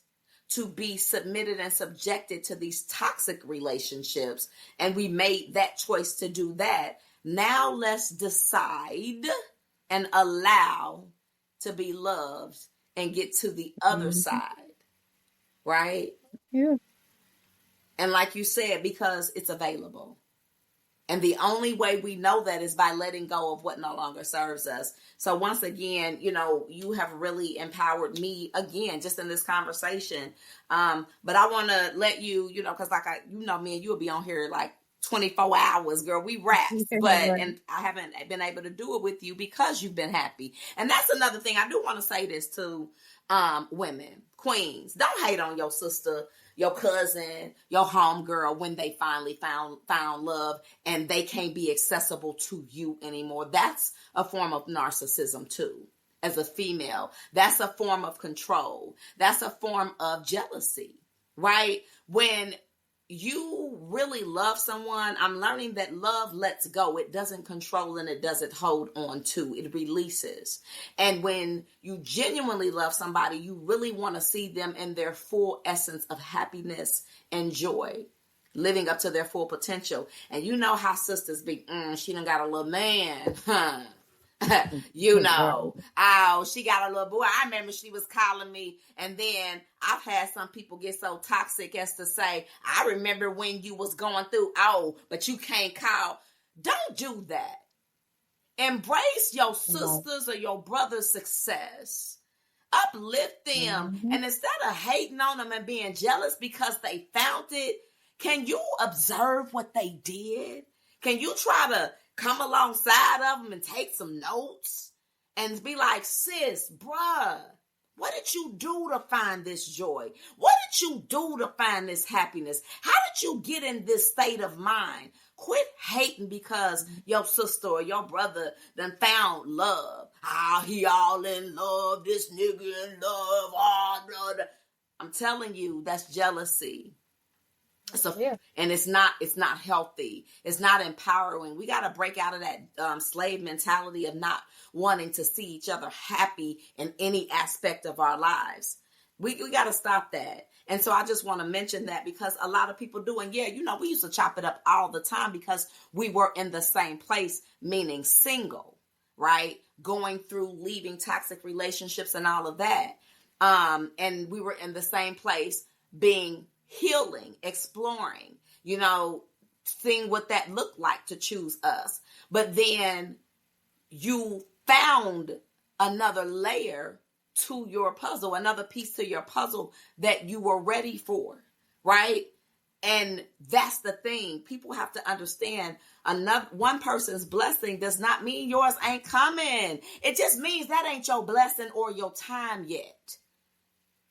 to be submitted and subjected to these toxic relationships, and we made that choice to do that. Now let's decide and allow to be loved and get to the other Mm-hmm. side, right? Yeah. And like you said, because it's available. And the only way we know that is by letting go of what no longer serves us. So once again, you have really empowered me again, just in this conversation. But I want to let you, because me and you will be on here like 24 hours, girl. We raps, Right. and I haven't been able to do it with you because you've been happy. And that's another thing. I do want to say this to women, queens. Don't hate on your sister, your cousin, your homegirl when they finally found love and they can't be accessible to you anymore. That's a form of narcissism too. As a female, that's a form of control. That's a form of jealousy, right? When you really love someone, I'm learning that love lets go. It doesn't control and it doesn't hold on to. It releases. And when you genuinely love somebody, you really want to see them in their full essence of happiness and joy, living up to their full potential. And you know how sisters be, she done got a little man, huh? Right. Oh, she got a little boy. I remember she was calling me, and then I've had some people get so toxic as to say, I remember when you was going through, but you can't call. Don't do that. Embrace your Right. sisters or your brother's success. Uplift them. Mm-hmm. And instead of hating on them and being jealous because they found it, can you observe what they did? Can you try to come alongside of them and take some notes and be like, sis, bruh, what did you do to find this joy? What did you do to find this happiness? How did you get in this state of mind? Quit hating because your sister or your brother done found love. He all in love. This nigga in love. Blah, blah. I'm telling you, that's jealousy. And it's not healthy. It's not empowering. We got to break out of that slave mentality of not wanting to see each other happy in any aspect of our lives. We got to stop that. And so I just want to mention that because a lot of people do. And yeah, we used to chop it up all the time because we were in the same place, meaning single, right? Going through leaving toxic relationships and all of that. And we were in the same place being healing, exploring, seeing what that looked like to choose us. But then you found another layer to your puzzle, another piece to your puzzle that you were ready for, right? And that's the thing. People have to understand one person's blessing does not mean yours ain't coming. It just means that ain't your blessing or your time yet.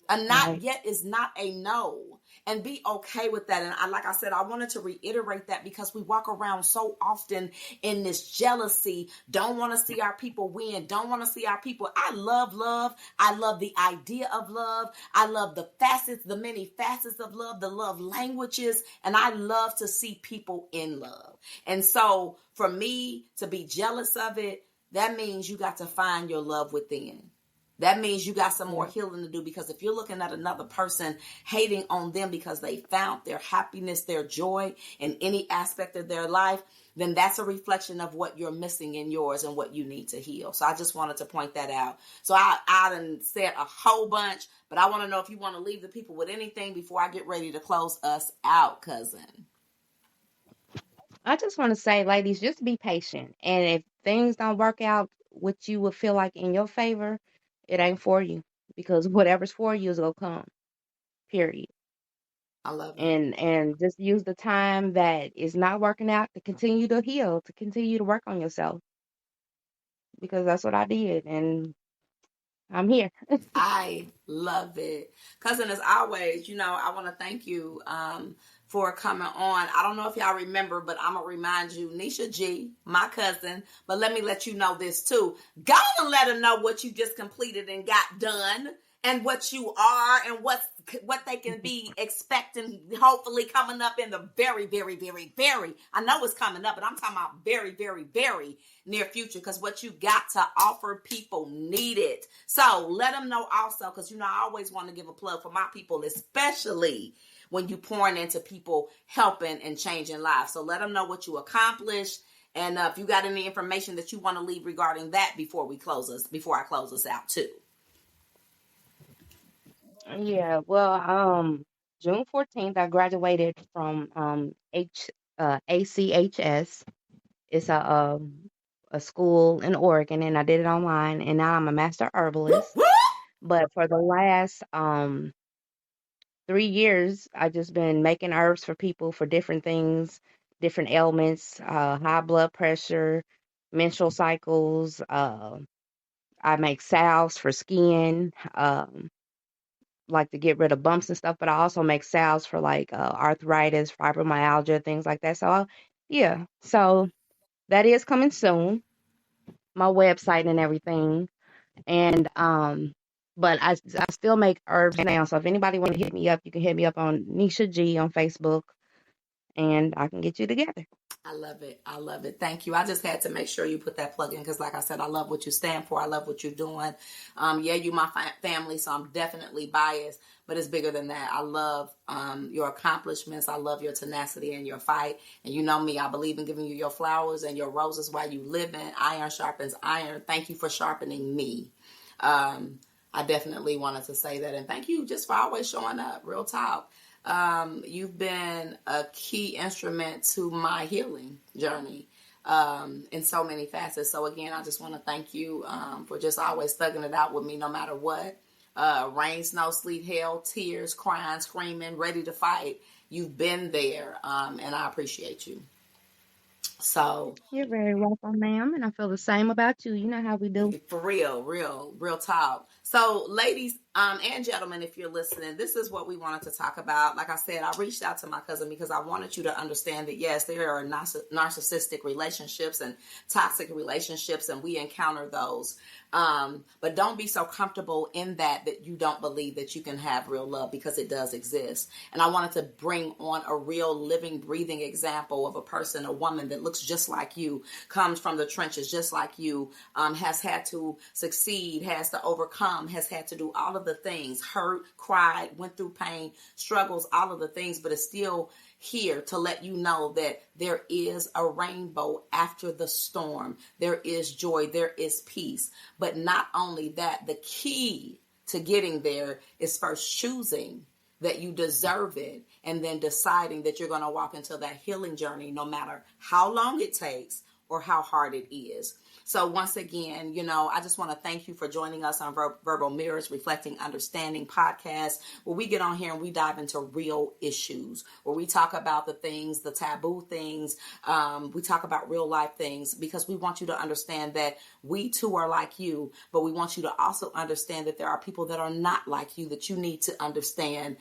A not yet is not a no. And be okay with that. And like I said, I wanted to reiterate that because we walk around so often in this jealousy, don't want to see our people win, don't want to see our people. I love love. I love the idea of love. I love the facets, the many facets of love, the love languages. And I love to see people in love. And so for me to be jealous of it, that means you got to find your love within. That means you got some more healing to do, because if you're looking at another person, hating on them because they found their happiness, their joy in any aspect of their life, then that's a reflection of what you're missing in yours and what you need to heal. So I just wanted to point that out. So I done said a whole bunch, but I want to know if you want to leave the people with anything before I get ready to close us out, cousin. I just want to say, ladies, just be patient. And if things don't work out what you would feel like in your favor, it ain't for you, because whatever's for you is gonna come. Period. I love it. And just use the time that is not working out to continue to heal, to continue to work on yourself, because that's what I did, and I'm here. I love it. Cousin, as always, I want to thank you for coming on. I don't know if y'all remember, but I'm going to remind you, Nisha G, my cousin, but let me let you know this too. Go and let them know what you just completed and got done, and what you are, and what they can be expecting, hopefully coming up in the very, very, very, very, I know it's coming up, but I'm talking about very, very, very near future, because what you got to offer, people need it. So let them know also, because I always want to give a plug for my people, especially when you pouring into people, helping and changing lives. So let them know what you accomplished, and if you got any information that you want to leave regarding that before I close us out too. Yeah, well, June 14th, I graduated from ACHS. It's a school in Oregon, and I did it online, and now I'm a master herbalist. But for the last 3 years, I've just been making herbs for people for different things, different ailments, high blood pressure, menstrual cycles. I make salves for skin, like to get rid of bumps and stuff, but I also make salves for like arthritis, fibromyalgia, things like that. So, yeah, so that is coming soon, my website and everything. And but I still make herbs now. So if anybody want to hit me up, you can hit me up on Nisha G on Facebook, and I can get you together. I love it. I love it. Thank you. I just had to make sure you put that plug in because, like I said, I love what you stand for. I love what you're doing. Yeah, you my family, so I'm definitely biased, but it's bigger than that. I love your accomplishments. I love your tenacity and your fight. And you know me, I believe in giving you your flowers and your roses while you live in. Iron sharpens iron. Thank you for sharpening me. I definitely wanted to say that. And thank you just for always showing up. Real talk. You've been a key instrument to my healing journey in so many facets. So again, I just want to thank you for just always thugging it out with me no matter what. Rain, snow, sleet, hail, tears, crying, screaming, ready to fight. You've been there, and I appreciate you. So You're very welcome, ma'am. And I feel the same about you. You know how we do. for real, real talk. So, ladies, and gentlemen, if you're listening, this is what we wanted to talk about. Like I said, I reached out to my cousin because I wanted you to understand that yes, there are narcissistic relationships and toxic relationships, and we encounter those. But don't be so comfortable in that you don't believe that you can have real love, because it does exist. And I wanted to bring on a real living, breathing example of a person, a woman that looks just like you, comes from the trenches just like you, has had to succeed, has to overcome, has had to do all of the things, hurt, cried, went through pain, struggles, all of the things, but is still here to let you know that there is a rainbow after the storm. There is joy, there is peace. But not only that, the key to getting there is first choosing that you deserve it, and then deciding that you're going to walk into that healing journey no matter how long it takes or how hard it is. So once again, I just want to thank you for joining us on Verbal Mirrors Reflecting Understanding podcast, where we get on here and we dive into real issues, where we talk about the things, the taboo things. We talk about real life things, because we want you to understand that we too are like you, but we want you to also understand that there are people that are not like you that you need to understand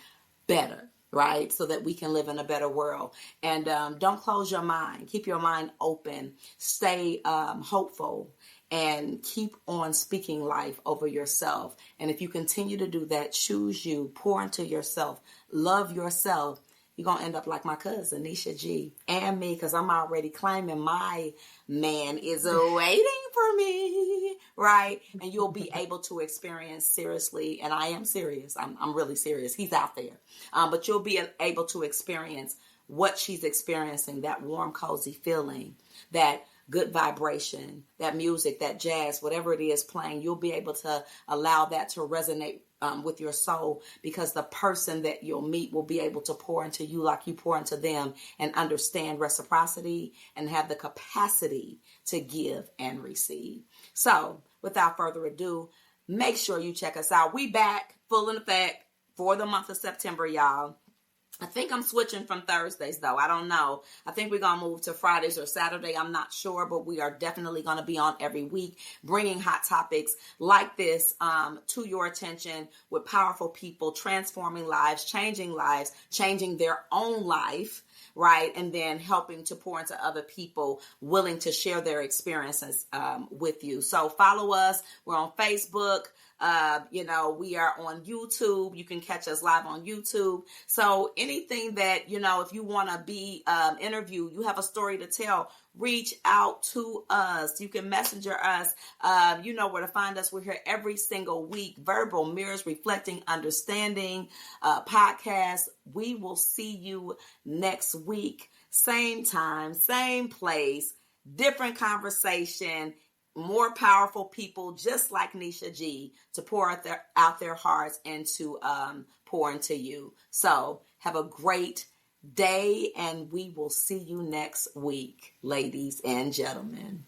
better. Right? So that we can live in a better world. And don't close your mind. Keep your mind open. Stay hopeful. And keep on speaking life over yourself. And if you continue to do that, choose you, pour into yourself, love yourself, you're going to end up like my cousin, Nisha G, and me, because I'm already claiming my man is waiting for me, right? And you'll be able to experience seriously, and I am serious. I'm really serious. He's out there. But you'll be able to experience what she's experiencing, that warm, cozy feeling, that good vibration, that music, that jazz, whatever it is playing, you'll be able to allow that to resonate with your soul, because the person that you'll meet will be able to pour into you like you pour into them, and understand reciprocity and have the capacity to give and receive. So without further ado, make sure you check us out. We back full in effect for the month of September, y'all. I think I'm switching from Thursdays, though. I don't know. I think we're going to move to Fridays or Saturday. I'm not sure, but we are definitely going to be on every week, bringing hot topics like this to your attention, with powerful people transforming lives, changing their own life, right? And then helping to pour into other people willing to share their experiences with you. So follow us. We're on Facebook. We are on YouTube. You can catch us live on YouTube. So anything that, if you want to be interviewed, you have a story to tell, reach out to us. You can messenger us. You know where to find us. We're here every single week. Verbal Mirrors Reflecting Understanding podcast. We will see you next week. Same time, same place, different conversation. More powerful people just like Nisha G to pour out their hearts and to pour into you. So have a great day, and we will see you next week, ladies and gentlemen.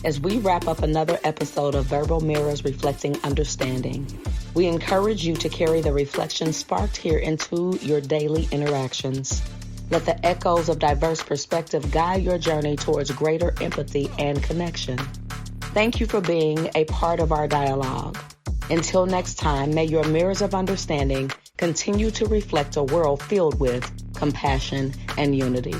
As we wrap up another episode of Verbal Mirrors Reflecting Understanding, we encourage you to carry the reflection sparked here into your daily interactions. Let the echoes of diverse perspective guide your journey towards greater empathy and connection. Thank you for being a part of our dialogue. Until next time, may your mirrors of understanding continue to reflect a world filled with compassion and unity.